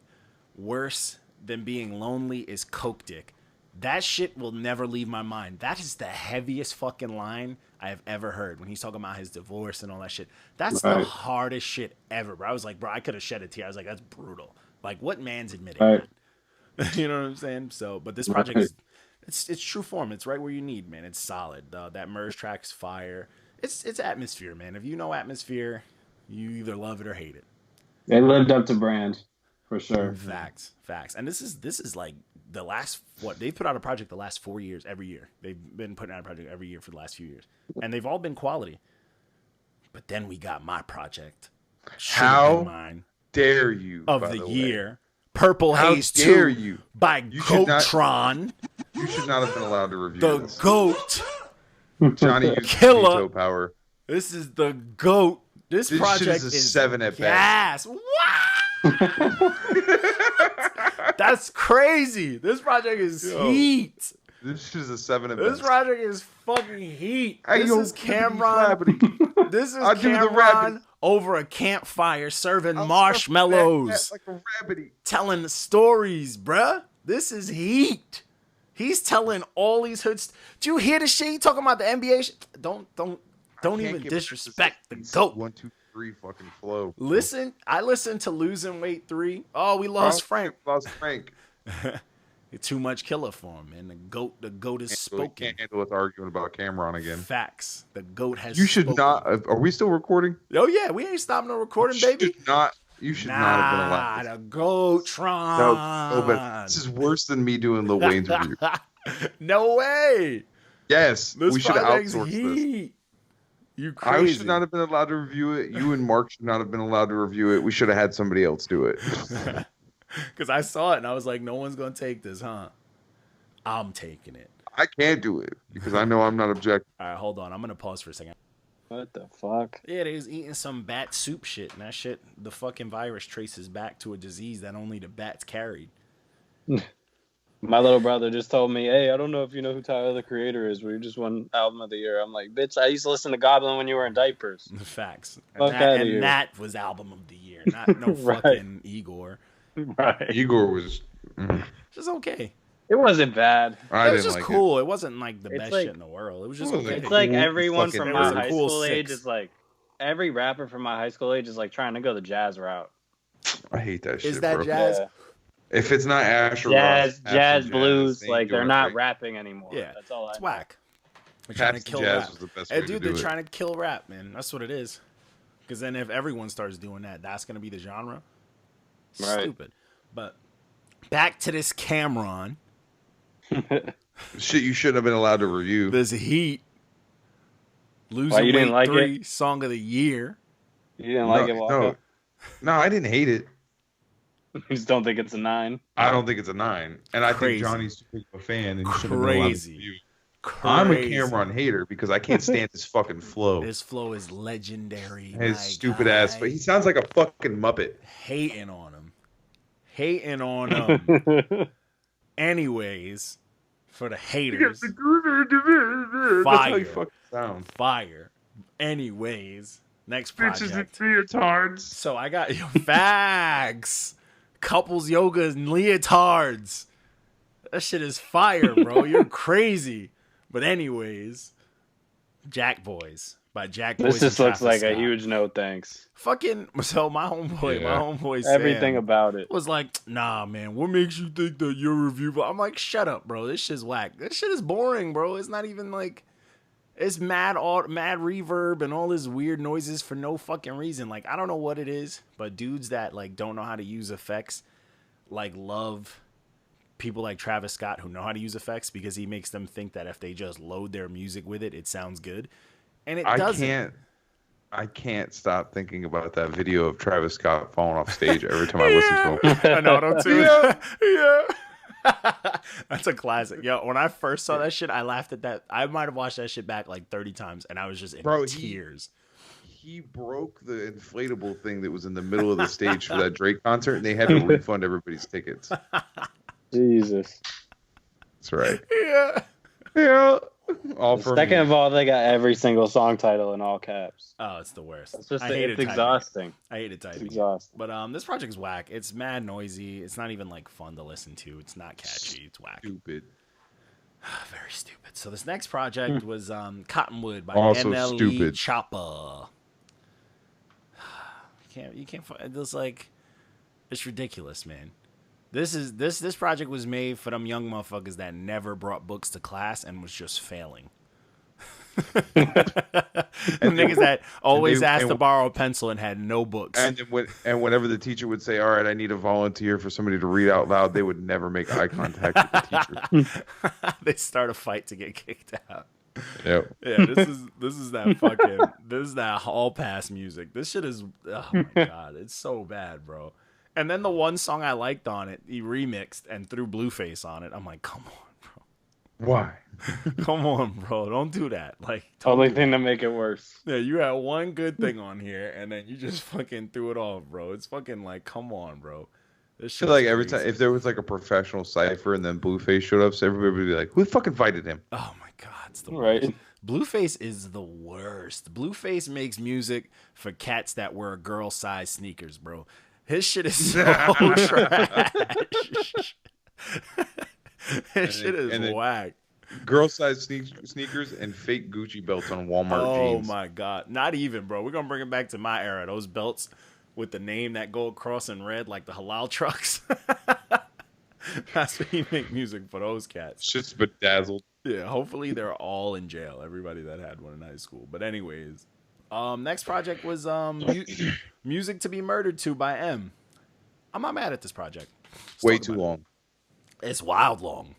worse than being lonely is coke dick. That shit will never leave my mind. That is the heaviest fucking line I have ever heard when he's talking about his divorce and all that shit. That's the hardest shit ever, bro. I was like, bro, I could have shed a tear. I was like, that's brutal. Like, what man's admitting that? You know what I'm saying? So, but this project is it's true form. It's right where you need, man. It's solid. That Murs track's fire. It's Atmosphere, man. If you know Atmosphere, you either love it or hate it. They lived up to brand, for sure. Facts. And this is like the last they've put out a project the last 4 years every year. They've been putting out a project every year for the last few years, and they've all been quality. But then we got my project. How dare you? Of the year. Purple Haze 2 dare you? By Goatron. You should not have been allowed to review the this. GOAT. Johnny used Killer. veto power. This is the GOAT. This project is a 7 at best. Wow. That's crazy. This project is heat. This is a 7 at best. This project is fucking heat. Hey, this is Cameron. This is Cameron over a campfire serving marshmallows. Like a rabbity. Telling stories, bruh. This is heat. He's telling all these hoods. Do you hear the shit? He talking about the NBA shit? Don't even disrespect the GOAT. 1, 2, 3 fucking flow. Listen, I listened to Losing Weight 3. Oh, we lost Frank. Too much killer for him, and the goat is spoken. Can't handle us arguing about Cameron again. Facts. The GOAT has. You should spoken. not. Are we still recording? Oh yeah, we ain't stopping the recording, baby. You should not have been allowed. The Goatron. No, but this is worse than me doing Lil Wayne's review. No way. Yes, we should have outsourced this. You crazy. I should not have been allowed to review it. You and Mark should not have been allowed to review it. We should have had somebody else do it. Because I saw it and I was like, no one's going to take this, huh? I'm taking it. I can't do it because I know I'm not objective. All right, hold on. I'm going to pause for a second. What the fuck? Yeah, they was eating some bat soup shit. And that shit, the fucking virus traces back to a disease that only the bats carried. My little brother just told me, hey, I don't know if you know who Tyler, the Creator is. We just won Album of the Year. I'm like, bitch, I used to listen to Goblin when you were in diapers. Facts. And that was Album of the Year, not no fucking Igor. Right. Igor was just okay. It wasn't bad. It was just cool. It wasn't like the best shit in the world. It was just okay. It's like everyone from my high cool school 6. age is like, every rapper from my high school age is like trying to go the jazz route. I hate that shit, Is that bro. jazz? Yeah. If it's not Asher jazz, blues, like they're not rapping anymore. Yeah, that's all. It's whack. They're trying to kill rap. Was the best Hey, way dude, to do they're it. trying to kill rap, man. That's what it is. Because then if everyone starts doing that, that's gonna be the genre. Right. Stupid. But back to this Cameron. Shit you shouldn't have been allowed to review. This heat. Why, Losing you didn't Weight like 3 Song of the Year. You didn't like it, Walker? No, I didn't hate it. You just don't think it's a 9? I don't think it's a 9. And I think Johnny's too big of a fan and should have been allowed to review. I'm a Cameron hater because I can't stand his fucking flow. His flow is legendary. His stupid ass. He sounds like a fucking Muppet. Hating on him. Anyways, for the haters. Fire. That's how you fucking sound. Fire. Anyways, next project. Bitches and leotards. So I got fags. Couples yoga and leotards. That shit is fire, bro. You're crazy. But anyways, Jackboys by Jackboys. This just looks like a huge no thanks. Fucking so my homeboy everything Sam about it was like, nah, man, what makes you think that your review? But I'm like, shut up, bro. This shit's whack. This shit is boring, bro. It's not even like it's mad reverb and all this weird noises for no fucking reason. Like, I don't know what it is, but dudes that like don't know how to use effects like love people like Travis Scott who know how to use effects because he makes them think that if they just load their music with it, it sounds good. And it doesn't. I can't stop thinking about that video of Travis Scott falling off stage every time I listen to him. I know, don't too. Yeah. That's a classic. Yo, when I first saw that shit, I laughed at that. I might have watched that shit back like 30 times, and I was just in tears. He broke the inflatable thing that was in the middle of the stage for that Drake concert, and they had to refund everybody's tickets. Jesus. That's right. Yeah. Second of all, they got every single song title in all caps. Oh, it's the worst. It's just it's exhausting. I hate it typing. It's exhausting. But this project's whack. It's mad noisy. It's not even like fun to listen to. It's not catchy. It's whack. Stupid. Very stupid. So this next project was Cottonwood by also NLE stupid. Choppa. You can't. It's like it's ridiculous, man. This project was made for them young motherfuckers that never brought books to class and was just failing. And niggas that always asked to borrow a pencil and had no books. And whenever the teacher would say, "All right, I need a volunteer for somebody to read out loud," they would never make eye contact with the teacher. They start a fight to get kicked out. Yep. Yeah, this is that hall pass music. This shit is oh my god, it's so bad, bro. And then the one song I liked on it, he remixed and threw Blueface on it. I'm like, come on, bro. Why? Come on, bro. Don't do that. Like, only thing to make it worse. Yeah, you had one good thing on here, and then you just fucking threw it off, bro. It's fucking like, come on, bro. This shit like every time, if there was like a professional cipher and then Blueface showed up, so everybody would be like, "Who fucking fighted him?" Oh my god, it's the worst. Blueface is the worst. Blueface makes music for cats that wear girl-size sneakers, bro. His shit is so trash. His shit is whack. Girl-sized sneakers and fake Gucci belts on Walmart jeans. Oh my god. Not even, bro. We're going to bring it back to my era. Those belts with the name that go across in red like the halal trucks. That's what you make music for those cats. Shit's bedazzled. Yeah, hopefully they're all in jail. Everybody that had one in high school. But anyways, next project was Music to Be Murdered To by M. I'm not mad at this project. Way too long. It's wild long.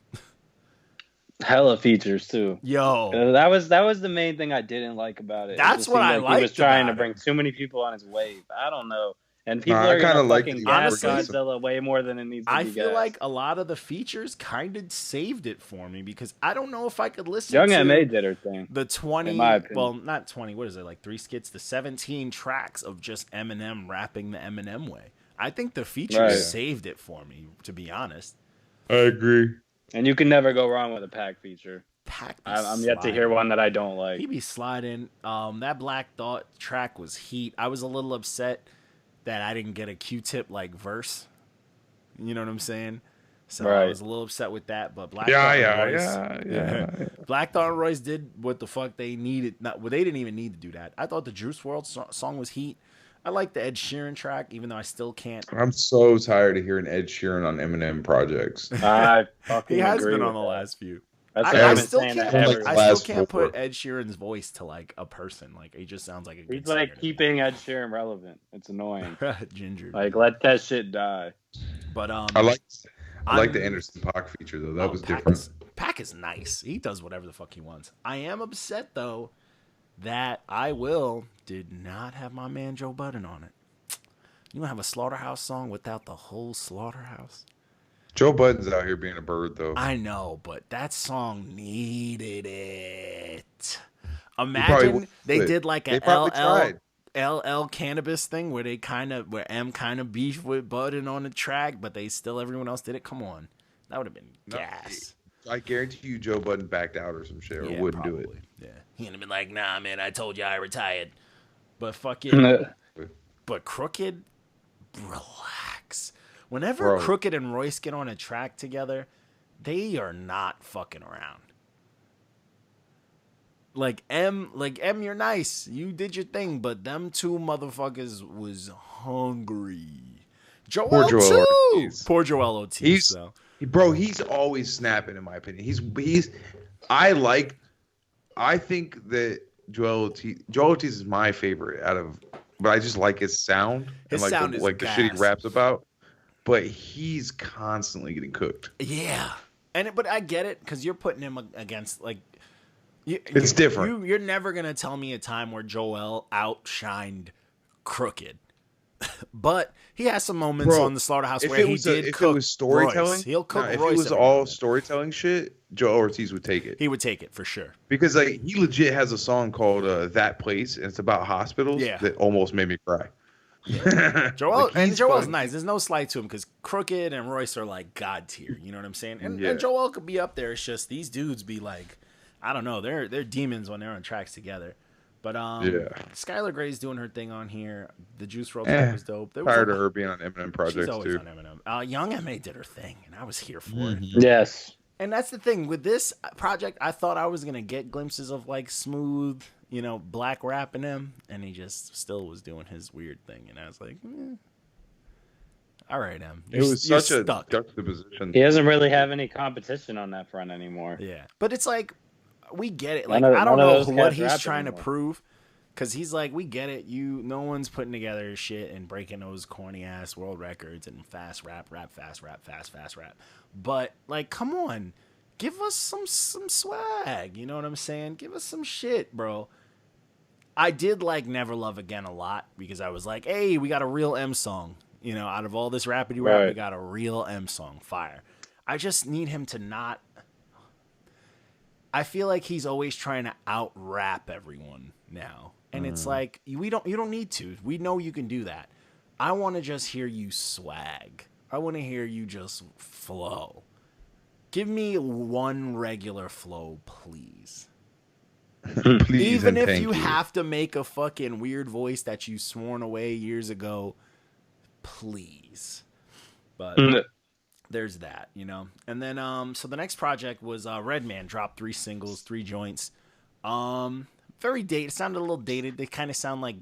Hella features too. Yo, that was the main thing I didn't like about it. That's what I liked. He was trying to bring too many people on his wave. I don't know. And people are kind of like Godzilla way more than it needs to be. I feel like a lot of the features kind of saved it for me because I don't know if I could listen Young to M.A. did her thing. The 20, well, not 20, what is it, like 3 skits, the 17 tracks of just Eminem rapping the Eminem way. I think the features saved it for me, to be honest. I agree. And you can never go wrong with a Pac feature. I'm yet to hear one that I don't like. He be sliding. That Black Thought track was heat. I was a little upset that I didn't get a Q-Tip like verse. You know what I'm saying? So I was a little upset with that. But Black Thought and Royce, Black Thought and Royce did what the fuck they needed. They didn't even need to do that. I thought the Juice WRLD song was heat. I like the Ed Sheeran track, even though I still can't. I'm so tired of hearing Ed Sheeran on Eminem projects. He has been on the last few. I still can't put Ed Sheeran's voice to like a person. Like he just sounds like a good He's like keeping Ed Sheeran relevant. It's annoying. Ginger. Like let that shit die. But I like the Anderson .Paak feature though. That was different. Pac is nice. He does whatever the fuck he wants. I am upset though That I Will did not have my man Joe Budden on it. You don't have a Slaughterhouse song without the whole Slaughterhouse? Joe Budden's out here being a bird, though. I know, but that song needed it. Imagine they did like a LL Cannabis thing where M kind of beefed with Budden on the track, but everyone else did it. Come on. That would have been gas. I guarantee you Joe Budden backed out or some shit or wouldn't probably do it. Yeah. He'd have been like, nah, man, I told you I retired. But fucking... But Crooked, relax. Whenever Crooked and Royce get on a track together, they are not fucking around. Like M, you're nice. You did your thing, but them two motherfuckers was hungry. Poor Joel Ortiz. Bro, he's always snapping, in my opinion. I think that Joel Ortiz is my favorite but I just like his sound. His and sound is the shit he raps about. But he's constantly getting cooked. Yeah. But I get it, because you're putting him against, like... It's different. You're never going to tell me a time where Joel outshined Crooked. But he has some moments on the Slaughterhouse where he did cook. If it was storytelling, Royce. He'll cook Royce. If it was all storytelling shit, Joel Ortiz would take it. He would take it for sure. Because he legit has a song called "That Place," and it's about hospitals. Yeah. That almost made me cry. Joel's nice. There's no slight to him because Crooked and Royce are like god tier. You know what I'm saying? And Joel could be up there. It's just these dudes be like, I don't know. They're demons when they're on tracks together. But Skylar Gray's doing her thing on here. The Juice WRLD track was dope. Tired of her being on Eminem projects she's always too. On Eminem. Young M.A. did her thing, and I was here for it. Yes. And that's the thing with this project. I thought I was gonna get glimpses of like smooth, black rap in him, and he just still was doing his weird thing, and I was like, all right, M. It was such a juxtaposition. He doesn't really have any competition on that front anymore. Yeah, but it's like. We get it. Like I don't know what he's trying to prove, because he's like, we get it. No one's putting together shit and breaking those corny ass world records and fast rap, fast rap. But like, come on, give us some swag. You know what I'm saying? Give us some shit, bro. I did like Never Love Again a lot because I was like, hey, we got a real M song. Out of all this rapidy rap, we got a real M song. Fire. I just need him to not. I feel like he's always trying to out rap everyone now. And it's like, you don't need to. We know you can do that. I want to just hear you swag. I want to hear you just flow. Give me one regular flow, please. Even if you have to make a fucking weird voice that you sworn away years ago, please. But there's that, And then so the next project was Redman dropped 3 singles, 3 joints. Very dated. It sounded a little dated. They kind of sound like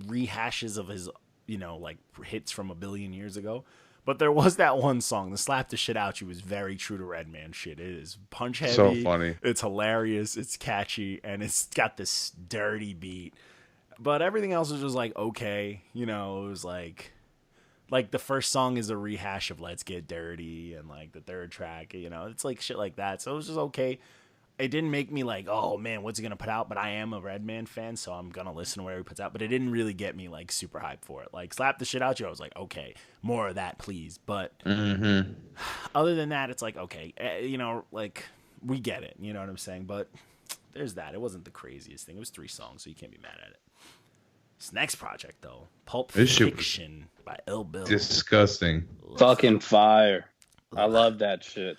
rehashes of his, like hits from a billion years ago. But there was that one song, the Slap the Shit Out You, was very true to Redman shit. It is punch heavy. So funny. It's hilarious. It's catchy, and it's got this dirty beat. But everything else was just like okay, it was like the first song is a rehash of Let's Get Dirty, and like the third track, it's like shit like that. So it was just okay. It didn't make me like, oh man, what's he gonna put out? But I am a Redman fan, so I'm gonna listen to whatever he puts out. But it didn't really get me like super hyped for it. Like Slap the Shit Out You, I was like, okay, more of that, please. But other than that, it's like okay, like we get it. You know what I'm saying? But there's that. It wasn't the craziest thing. It was 3 songs, so you can't be mad at it. This next project though, Pulp Fiction by Ill Bill. Disgusting. Fucking fire. I love that shit.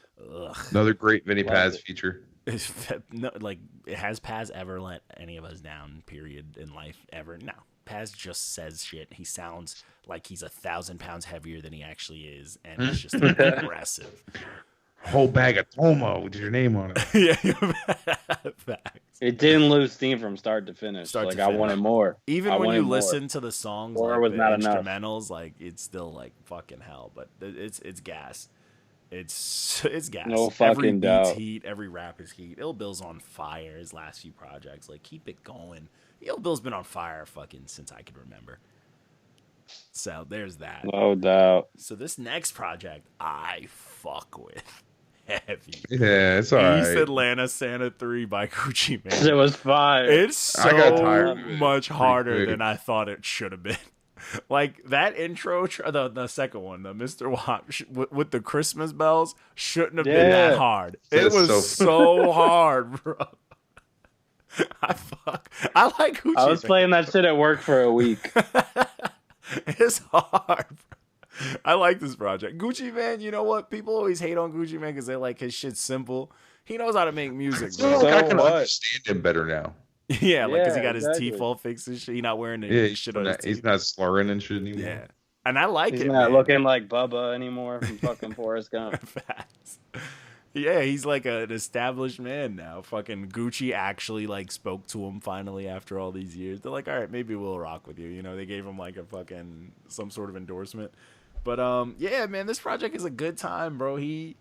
Another great Vinny Paz feature. No, like, has Paz ever let any of us down, period, in life, ever? No. Paz just says shit. He sounds like he's 1,000 pounds heavier than he actually is, and it's just aggressive. Whole bag of Toma with your name on it. Yeah, facts. It didn't lose steam from start to finish. I wanted more. Even when you listen to the songs, or like was the not instrumentals, like it's still like fucking hell. But it's gas. It's gas. No fucking doubt. Every beat's heat. Every rap is heat. Ill Bill's on fire. His last few projects, like keep it going. Ill Bill's been on fire fucking since I can remember. So there's that. No doubt. So this next project I fuck with heavy. Yeah, it's alright. East Atlanta Santa 3 by Gucci Mane. It was fire. It's I got so tired of it much pretty harder quick. than I thought it should have been. Like that intro, the second one, the Mr. Wop with the Christmas bells, shouldn't have been that hard. It That's was so hard, bro. I like Gucci. I was playing that shit at work for a week. It's hard. Bro. I like this project. Gucci Mane, you know what? People always hate on Gucci Mane because they like his shit's simple. He knows how to make music, So bro. I can what? understand him better now. Yeah, like because he got exactly. his teeth all fixed and shit. He not wearing the Yeah, shit on his teeth. he's not slurring and shit anymore. Yeah, and I like He's it. not Man. looking like Bubba anymore from fucking Forrest Gump. Facts. Yeah, he's like an established man now. Fucking Gucci actually like spoke to him finally after all these years. They're like, all right, maybe we'll rock with you. You know, they gave him like a fucking some sort of endorsement. But yeah, man, this project is a good time, bro. He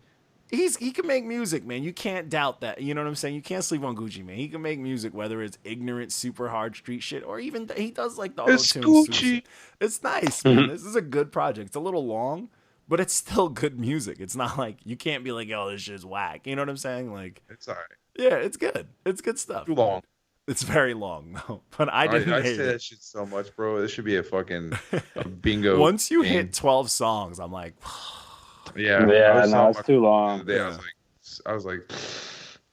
can make music, man. You can't doubt that. You know what I'm saying? You can't sleep on Gucci, man. He can make music, whether it's ignorant, super hard street shit, or even he does like the It's auto-tune Gucci. shit. It's nice, man. This is a good project. It's a little long, but it's still good music. It's not like you can't be like, oh, this shit's whack. You know what I'm saying? Like, It's alright. yeah, it's good. It's good stuff. Too long. It's very long though, but I didn't I hate say it. that shit so much, bro. This should be a fucking a bingo. Once you game. hit 12 songs, I'm like, Yeah. Yeah, I was no, telling it's my too friend long. the other day, I was like,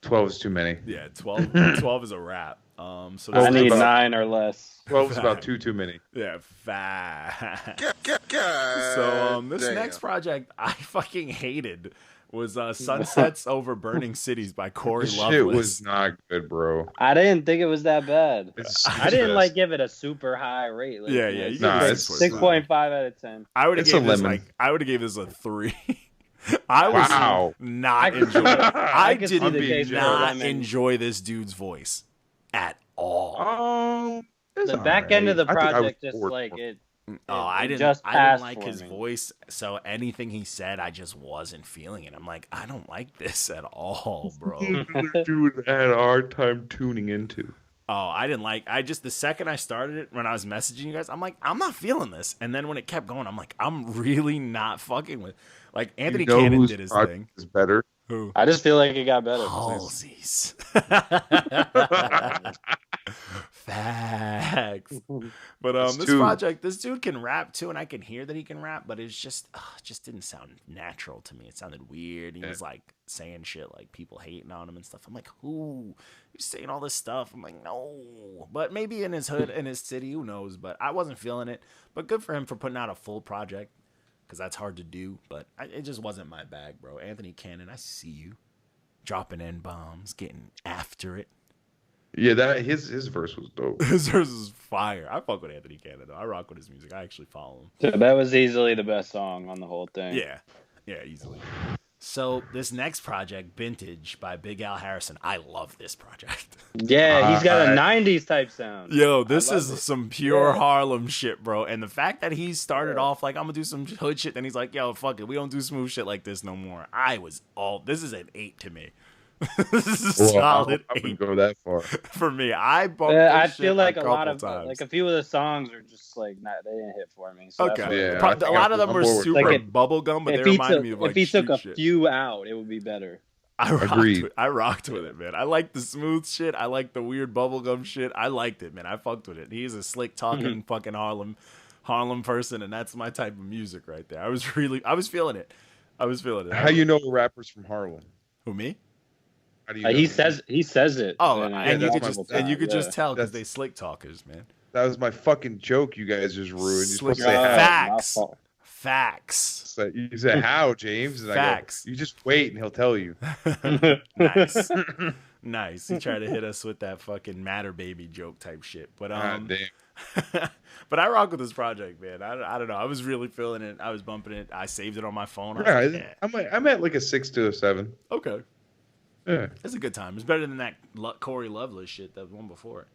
12 is too many. yeah, 12 is a wrap. So Well, I this need about- 9 or less. 12 is about too many. yeah, fat. God So this damn. next project I fucking hated was Sunsets Over Burning Cities by Corey This Loveless. shit was not good, bro. I didn't think it was that bad. It's I didn't just- like give it a super high rate. Like, Yeah, you yeah, know, you Nah, give it it's- 6.5 out of 10. I would have It's gave a this lemon. like I would have gave this a 3. I was Wow. not I could- enjoying. I I could see did the case for not lemon. enjoy this dude's voice at all. It's The back end of the alright. I think I was project just bored like more. it. I didn't. just I didn't passed like for his me. voice, so anything he said, I just wasn't feeling it. I'm like, I don't like this at all, bro. Dude had a hard time tuning into. Oh, I didn't like. I just the second I started it when I was messaging you guys, I'm like, I'm not feeling this. And then when it kept going, I'm like, I'm really not fucking with. Like Anthony You know Cannon whose did his project thing. is better? Who? I just feel like it got better. Halsey's. Facts. But It's this two. project, this dude can rap too, and I can hear that he can rap, but it's just didn't sound natural to me. It sounded weird. He was like saying shit like people hating on him and stuff. I'm like, who? He's saying all this stuff. I'm like, no. But maybe in his hood, in his city, who knows? But I wasn't feeling it. But good for him for putting out a full project, because that's hard to do. But it just wasn't my bag, bro. Anthony Cannon, I see you dropping N-bombs, getting after it. Yeah, that his verse was dope. His verse is fire. I fuck with Anthony Cannon, though. I rock with his music. I actually follow him. So that was easily the best song on the whole thing. Yeah, easily. So this next project, Vintage by Big Al Harrison. I love this project. Yeah, he's got a 90s type sound. Yo, this love is it. some pure Yeah. Harlem shit, bro. And the fact that he started off like, I'm gonna do some hood shit, then he's like, yo, fuck it, we don't do smooth shit like this no more. This is an 8 to me. This is a Well, solid I 8 wouldn't go that far. for me. I bumped I this feel shit like a couple lot of times. like a few of the songs are just like they didn't hit for me. So that's Okay. why- Yeah, Pro- I a think lot of I'm them were bored with super Like bubblegum, but they if he reminded took me of if like he took street a shit. few out, it would be better. I rocked Agreed. with, I rocked with it, man. I like the smooth shit. I like the weird bubblegum shit. I liked it, man. I fucked with it. He's a slick talking fucking Harlem person, and that's my type of music right there. I was feeling it. How you know a rapper's from Harlem? Who, me? How do you know? He says it. Oh, And, and you that's could my just whole and you could yeah. just tell because That's- they slick talkers, man. That was my fucking joke. You guys just ruined. You're supposed to Slick say how. facts. my fault. Facts. So you say how, James, and Facts. I go, you just wait and he'll tell you. Nice. Nice. He tried to hit us with that fucking matter baby joke type shit. But God damn. but I rock with this project, man. I don't know. I was really feeling it. I was bumping it. I saved it on my phone. I was Yeah, like, yeah. I'm at like a 6 to a 7. Okay. Yeah, It's a good time. It's better than that Corey Loveless shit, that one before it.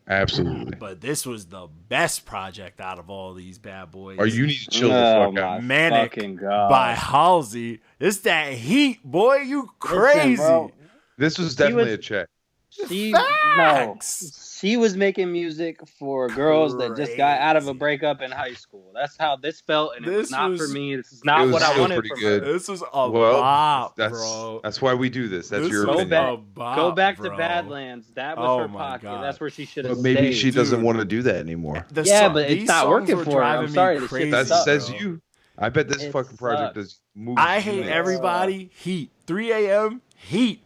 absolutely. But this was the best project out of all these bad boys. Or you need to chill the Oh fuck out. my Manic fucking God. by Halsey. It's that heat, boy. You crazy. Listen, bro, This was He definitely was- a check. She was making music for girls that just got out of a breakup in high school. That's how this felt, and it was not for me. This is not what I wanted from her. This was a bop, bro. That's why we do this. That's your opinion. Go back to Badlands. That was her pocket. God. That's where she should have But maybe stayed. she doesn't want to do that anymore. But it's not working for her. I'm sorry. That says you. I bet this fucking project does move. I hate everybody. Heat. 3 a.m. Heat.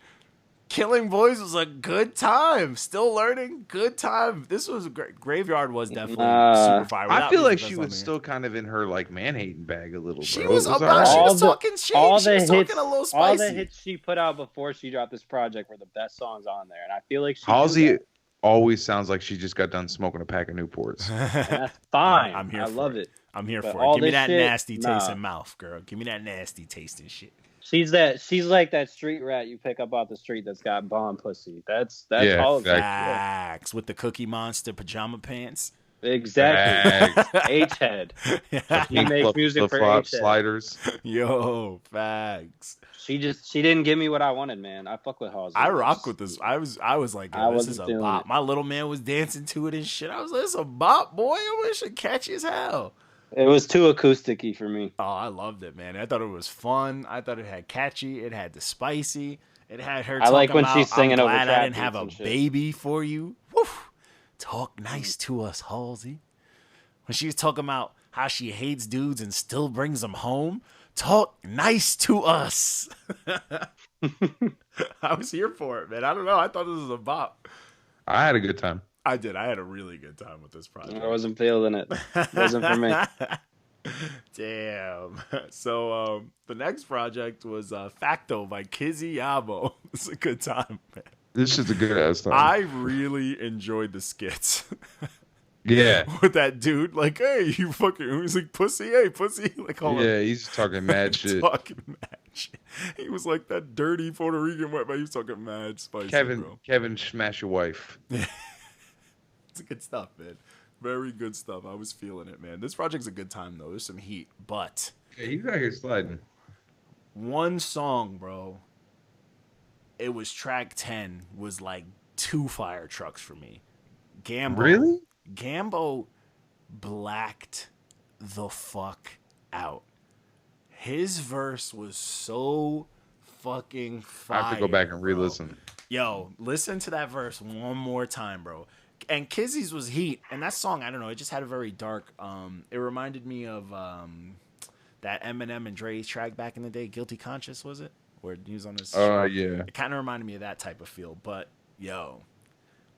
Killing Boys was a good time. Still learning. Good time. This was great. Graveyard was definitely super fire. I feel like she was still kind of in her like man-hating bag a little. She was talking shit. She was talking a little spicy. All the hits she put out before she dropped this project were the best songs on there, and I feel like Halsey always sounds like she just got done smoking a pack of Newports. That's fine. I'm here. I love it. I'm here for it. Give me that nasty taste in mouth, girl. Give me that nasty taste and shit. She's like that street rat you pick up off the street that's got bomb pussy. That's all facts. With the Cookie Monster pajama pants. Exactly. H-head. He makes music for H-head. Sliders. Yo, facts. She didn't give me what I wanted, man. I fuck with Halsey. I rock with this. I was like, yo, this is a bop. My little man was dancing to it and shit. I was like, this is a bop, boy. I wish it catchy as hell. It was too acoustic-y for me. Oh, I loved it, man. I thought it was fun. I thought it had catchy. It had the spicy. It had her talking like when about, she's singing I'm over glad trap I didn't have a baby for you. Woo. Talk nice to us, Halsey. When she was talking about how she hates dudes and still brings them home. Talk nice to us. I was here for it, man. I don't know. I thought this was a bop. I had a good time. I did. I had a really good time with this project. I wasn't feeling it. It wasn't for me. Damn. So the next project was Facto by Kizzy Yabo. It's a good time, man. This is a good ass time. I really enjoyed the skits. Yeah. With that dude, like, hey, you fucking, he's like, pussy, hey, pussy. Like, hold on. He's talking mad shit. He was like that dirty Puerto Rican white man. He was talking mad spicy, Kevin, smash your wife. It's good stuff, man. Very good stuff. I was feeling it, man. This project's a good time, though. There's some heat, but... Yeah, he's out here sliding. One song, bro. It was track 10, was like 2 fire trucks for me. Gambo. Really? Gambo blacked the fuck out. His verse was so fucking fire. I have to go back and re-listen. Yo, listen to that verse one more time, bro. And Kizzy's was heat, and that song, I don't know, it just had a very dark. It reminded me of that Eminem and Dre's track back in the day, "Guilty Conscious," was it? Where he was on this. Yeah. It kind of reminded me of that type of feel, but yo,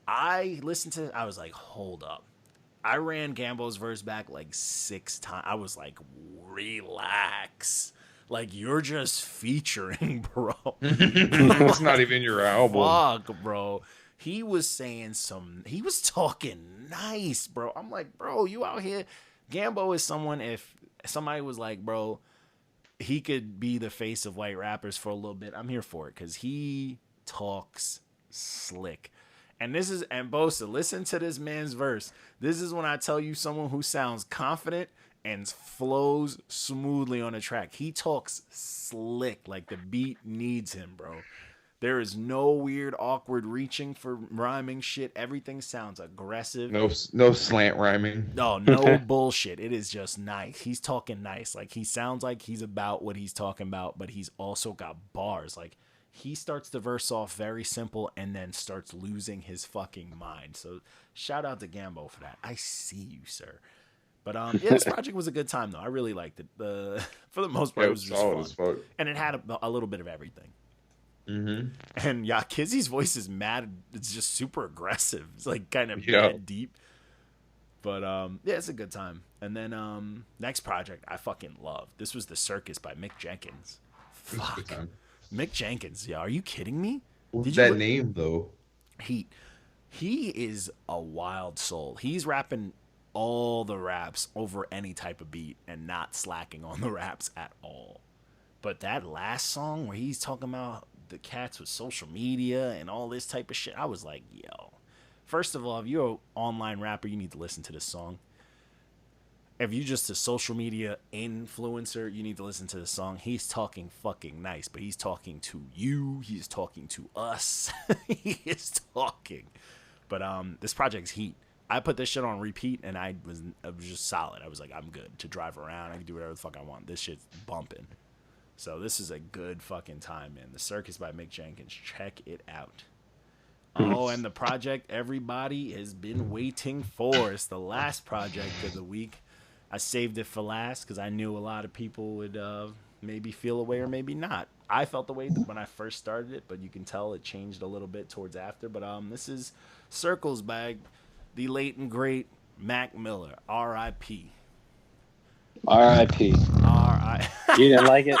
I listened to it. I was like, hold up. I ran Gambo's verse back like 6 times. I was like, relax. Like, you're just featuring, bro. It's not even your album. Fuck, bro. He was saying he was talking nice, bro. I'm like, bro, you out here. Gambo is someone, if somebody was like, bro, he could be the face of white rappers for a little bit, I'm here for it, because he talks slick. And Bosa, listen to this man's verse. This is when I tell you someone who sounds confident and flows smoothly on a track. He talks slick, like the beat needs him, bro. There is no weird, awkward reaching for rhyming shit. Everything sounds aggressive. No slant rhyming. No bullshit. It is just nice. He's talking nice. Like, he sounds like he's about what he's talking about, but he's also got bars. Like, he starts the verse off very simple and then starts losing his fucking mind. So shout out to Gambo for that. I see you, sir. But yeah, this project was a good time though. I really liked it. For the most part, it was just fun. And it had a little bit of everything. Mm-hmm. And yeah, Kizzy's voice is mad. It's just super aggressive. It's like kind of mad deep. But yeah, it's a good time. And then next project I fucking love. This was The Circus by Mick Jenkins. Fuck. Mick Jenkins, yeah, are you kidding me? What's that name though? He is a wild soul. He's rapping all the raps over any type of beat and not slacking on the raps at all. But that last song where he's talking about the cats with social media and all this type of shit, I was like, yo. First of all, if you're an online rapper, you need to listen to this song. if you just a social media influencer, you need to listen to the song. He's talking fucking nice, but he's talking to you. He's talking to us. He is talking. But this project's heat. I put this shit on repeat, and I was just solid. I was like, I'm good to drive around. I can do whatever the fuck I want. This shit's bumping. So this is a good fucking time, man. The Circus by Mick Jenkins. Check it out. Oh, and the project everybody has been waiting for. It's the last project of the week. I saved it for last because I knew a lot of people would maybe feel a way or maybe not. I felt the way when I first started it, but you can tell it changed a little bit towards after. But this is Circles by the late and great Mac Miller. R.I.P. R.I.P. R.I.P. You didn't like it?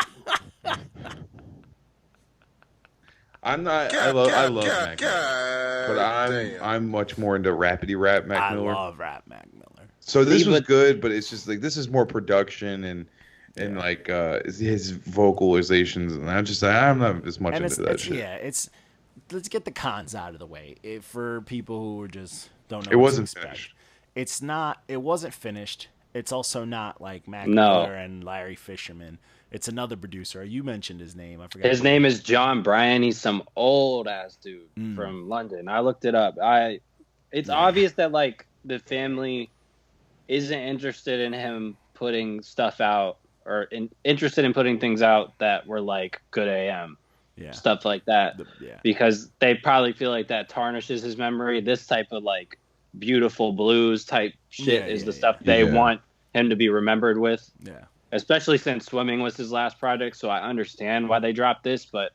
I'm not. I love Mac Miller, but I'm much more into rapidy rap Mac Miller. I love rap Mac Miller. So this was good, but it's just like this is more production and like his vocalizations, and I'm not as much into that shit. Yeah, let's get the cons out of the way. For people who just don't know, it wasn't finished. It wasn't finished. It's also not like Mac Miller and Larry Fisherman. It's another producer. You mentioned his name. I forgot. His name is John Bryan. He's some old ass dude from London. I looked it up. It's obvious that like the family isn't interested in him putting stuff out or interested in putting things out that were like good AM. Yeah. Stuff like that. Because they probably feel like that tarnishes his memory. This type of like beautiful blues type shit is the stuff they want him to be remembered with. Yeah. Especially since Swimming was his last project, so I understand why they dropped this, but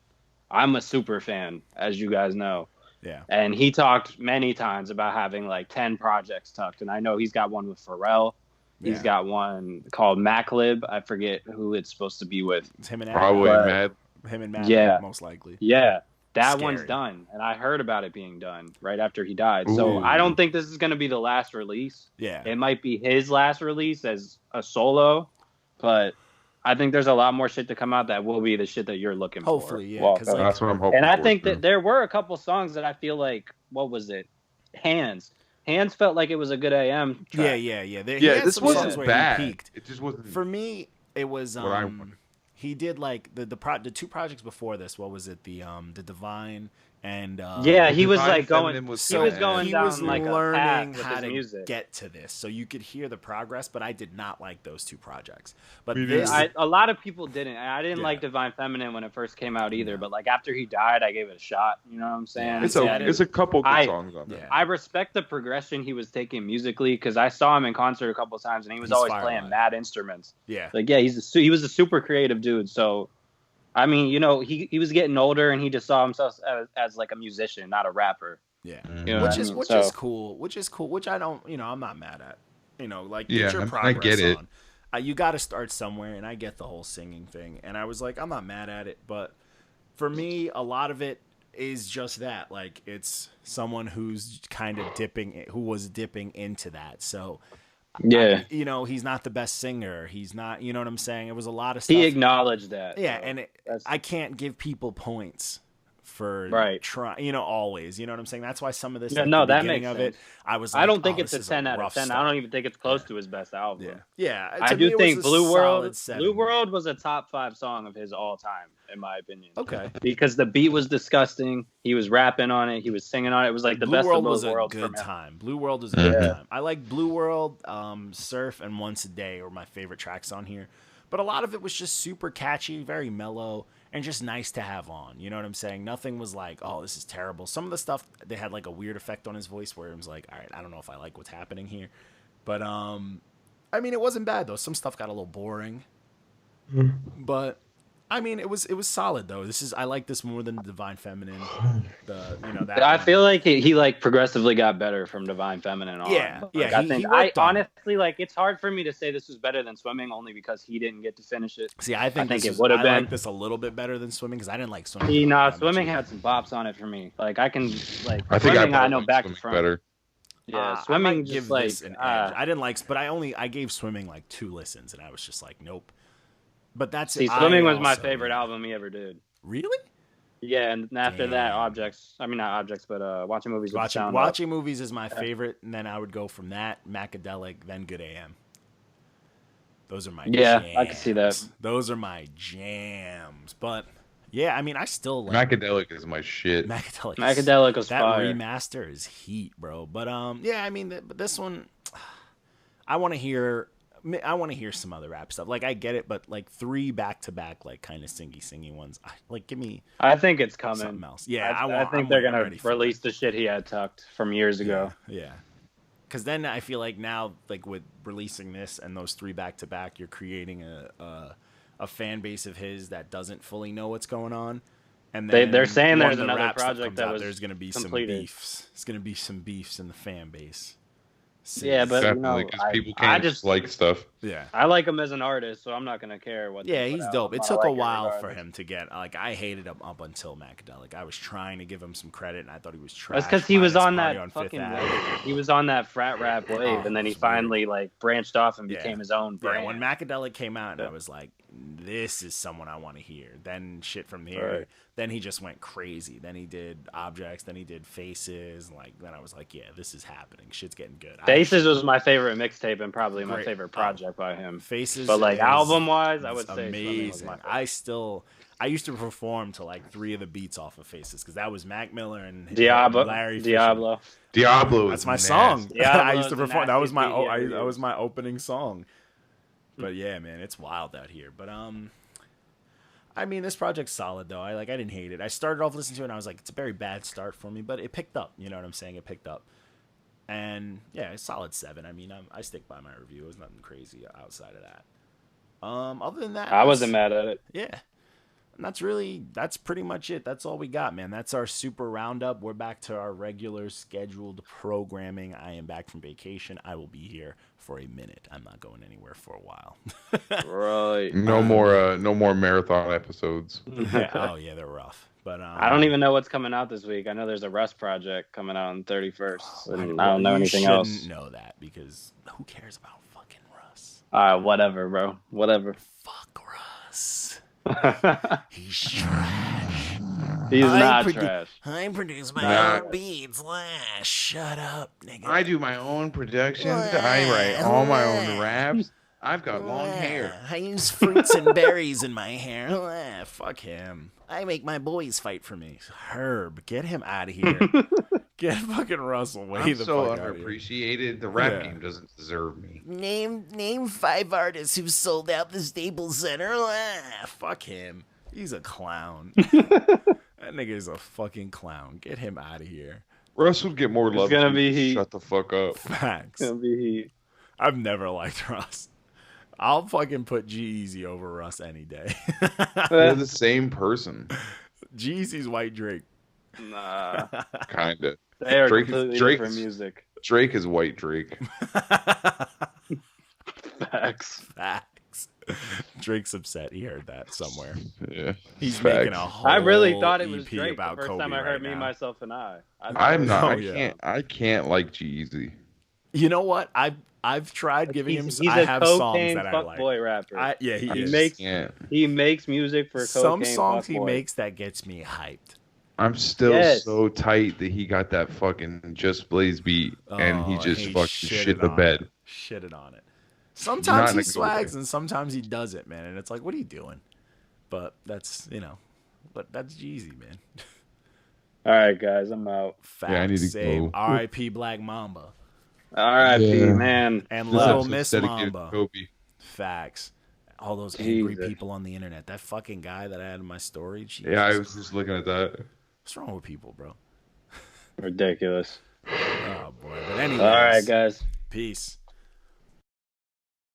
I'm a super fan, as you guys know. Yeah. And he talked many times about having like 10 projects tucked, and I know he's got one with Pharrell. He's got one called Maclib. I forget who it's supposed to be with. It's him and probably Mad. Him and Mad, most likely. Yeah. That one's done, and I heard about it being done right after he died. So I don't think this is going to be the last release. Yeah. It might be his last release as a solo, but I think there's a lot more shit to come out that will be the shit that you're looking for. Hopefully, yeah. That's what I'm hoping And I for, think that there were a couple songs that I feel like, what was it? Handz felt like it was a good AM track. Yeah. This wasn't bad. It just wasn't. For me, it was he did like the two projects before this. What was it? The Divine and he was like going. He was learning a path with how his music. Get to this, so you could hear the progress. But I did not like those two projects. But a lot of people didn't. I didn't like Divine Feminine when it first came out either. But like after he died, I gave it a shot. You know what I'm saying? It's a couple good songs on there. I respect the progression he was taking musically because I saw him in concert a couple of times and he's always playing mad instruments. Yeah, like he was a super creative dude. So. I mean, you know, he was getting older, and he just saw himself as like a musician, not a rapper. Yeah, you know which is cool. Which I don't, I'm not mad at. Like get your progress I get it. On. You got to start somewhere, and I get the whole singing thing. And I was like, I'm not mad at it, but for me, a lot of it is just that. Like it's someone who's kind of who was dipping into that. So. Yeah, he's not the best singer. He's not, you know what I'm saying? It was a lot of stuff. He acknowledged that. Yeah, and I can't give people points for trying, always. You know what I'm saying? That's why some of this, that makes of sense. it, I was like, I don't think it's a 10 out of 10. Start. I don't even think it's close to his best album. Yeah. I do think Blue World was a top 5 song of his all time, in my opinion. Okay. Because the beat was disgusting. He was rapping on it. He was singing on it. It was like the best of both worlds. Blue World was a good time. Blue World was a good time. I like Blue World, Surf, and Once a Day were my favorite tracks on here. But a lot of it was just super catchy, very mellow, and just nice to have on. You know what I'm saying? Nothing was like, oh, this is terrible. Some of the stuff, they had like a weird effect on his voice where it was like, all right, I don't know if I like what's happening here. But, I mean, it wasn't bad, though. Some stuff got a little boring. But... I mean, it was solid though. I like this more than Divine Feminine. I feel like he like progressively got better from Divine Feminine on. Yeah, like, I honestly like it's hard for me to say this was better than Swimming only because he didn't get to finish it. See, I think it would have been. I like this a little bit better than Swimming because I didn't like Swimming. Swimming had some bops on it for me. Like I can like. I think Swimming, I know back to front. Better. Yeah, Swimming give like this an edge. I didn't like, but I gave Swimming like 2 listens and I was just like, nope. But that's Swimming was my favorite album he ever did. Really? Yeah, and after that, not Objects, but Watching Movies. Watching Movies is my favorite, and then I would go from that, Macadelic, then Good AM. Those are my Yeah, jams. I can see that. Those are my jams. But yeah, I mean, I still like Macadelic is my shit. Macadelic was that fire. remaster is heat, bro. But yeah, I mean, but this one, I want to hear some other rap stuff. Like I get it, but like 3 back-to-back, like kind of singy ones. Like give me. I think it's coming. Something else. Yeah, I think they're gonna release the shit he had tucked from years ago. Yeah. Because then I feel like now, like with releasing this and those 3 back-to-back, you're creating a fan base of his that doesn't fully know what's going on. And then they're saying one there's of the another raps project that was there's going to be completed. some beefs. It's going to be some beefs in the fan base. Yeah, but Definitely, because people can't just like stuff. Yeah, I like him as an artist, so I'm not gonna care what. Yeah, he's dope. It took a while for him to get. Like, I hated him up until Macadelic. I was trying to give him some credit, and I thought he was trash. That's because he was on that on fucking wave. He was on that frat rap wave, and then he finally like branched off and became his own brand. Yeah, when Macadelic came out, and I was like, this is someone I want to hear. Then shit from here. Right. Then he just went crazy. Then he did Objects. Then he did Faces. Like, then I was like, yeah, this is happening. Shit's getting good. Faces was my favorite mixtape and probably my favorite project by him. Faces, but like album wise, I would say amazing. I used to perform to like 3 of the beats off of Faces because that was Mac Miller and Larry Diablo. Diablo. That's my song. I used to perform. That was my that was my opening song. But yeah, man, it's wild out here. But I mean, this project's solid though. I didn't hate it. I started off listening to it and I was like, it's a very bad start for me, but it picked up. You know what I'm saying? It picked up. And yeah, it's solid 7. I mean, I stick by my review. It was nothing crazy outside of that. Other than that, I wasn't mad at it. Yeah. And that's pretty much it. That's all we got, man. That's our super roundup. We're back to our regular scheduled programming. I am back from vacation. I will be here for a minute. I'm not going anywhere for a while. Right. No more marathon episodes. Yeah. Oh yeah, they're rough. But I don't even know what's coming out this week. I know there's a Russ project coming out on 31st. And I don't know anything else. You shouldn't know that because who cares about fucking Russ? Whatever, bro. Whatever. Fuck Russ. He's trash. He's not trash. I produce my own beats. Shut up, nigga. I do my own productions. I write all my own raps. I've got long hair. I use fruits and berries in my hair. Fuck him. I make my boys fight for me. Herb, get him out of here. Get fucking Russell away. I'm the so fuck out of here. underappreciated. The rap game doesn't deserve me. Name 5 artists who sold out the Staples Center. Fuck him. He's a clown. That nigga is a fucking clown. Get him out of here. Russ would get more love. It's gonna be heat. Shut the fuck up. Facts. It's gonna be heat. I've never liked Russ. I'll fucking put G-Eazy over Russ any day. They're the same person. G-Eazy's white Drake. Nah. Kinda. They are completely different music. Drake is white Drake. Facts. Drake's upset. He heard that somewhere. Yeah. He's making a whole I really thought it was EP Drake about the first Kobe time I heard right Me, now. Myself, and I. I'm not. Oh, I can't like Jeezy. You know what? I've tried giving him. He's I a have songs cocaine that I fuck like. boy rapper. He makes music for some cocaine songs fuck he boy. makes that gets me hyped. I'm still so tight that he got that fucking Just Blaze beat and he just fucking shit the bed. Shitted on it. Sometimes he swags and sometimes he doesn't, man. And it's like, what are you doing? But that's Jeezy, man. All right, guys, I'm out. Facts. Yeah, I need to go. R.I.P. Black Mamba. R.I.P. Man. And Little Miss dedicated Mamba. Kobe. Facts. All those angry people on the internet. That fucking guy that I had in my story. Jesus. Yeah, I was just looking at that. What's wrong with people, bro? Ridiculous. Oh boy. But anyway. All right, guys. Peace.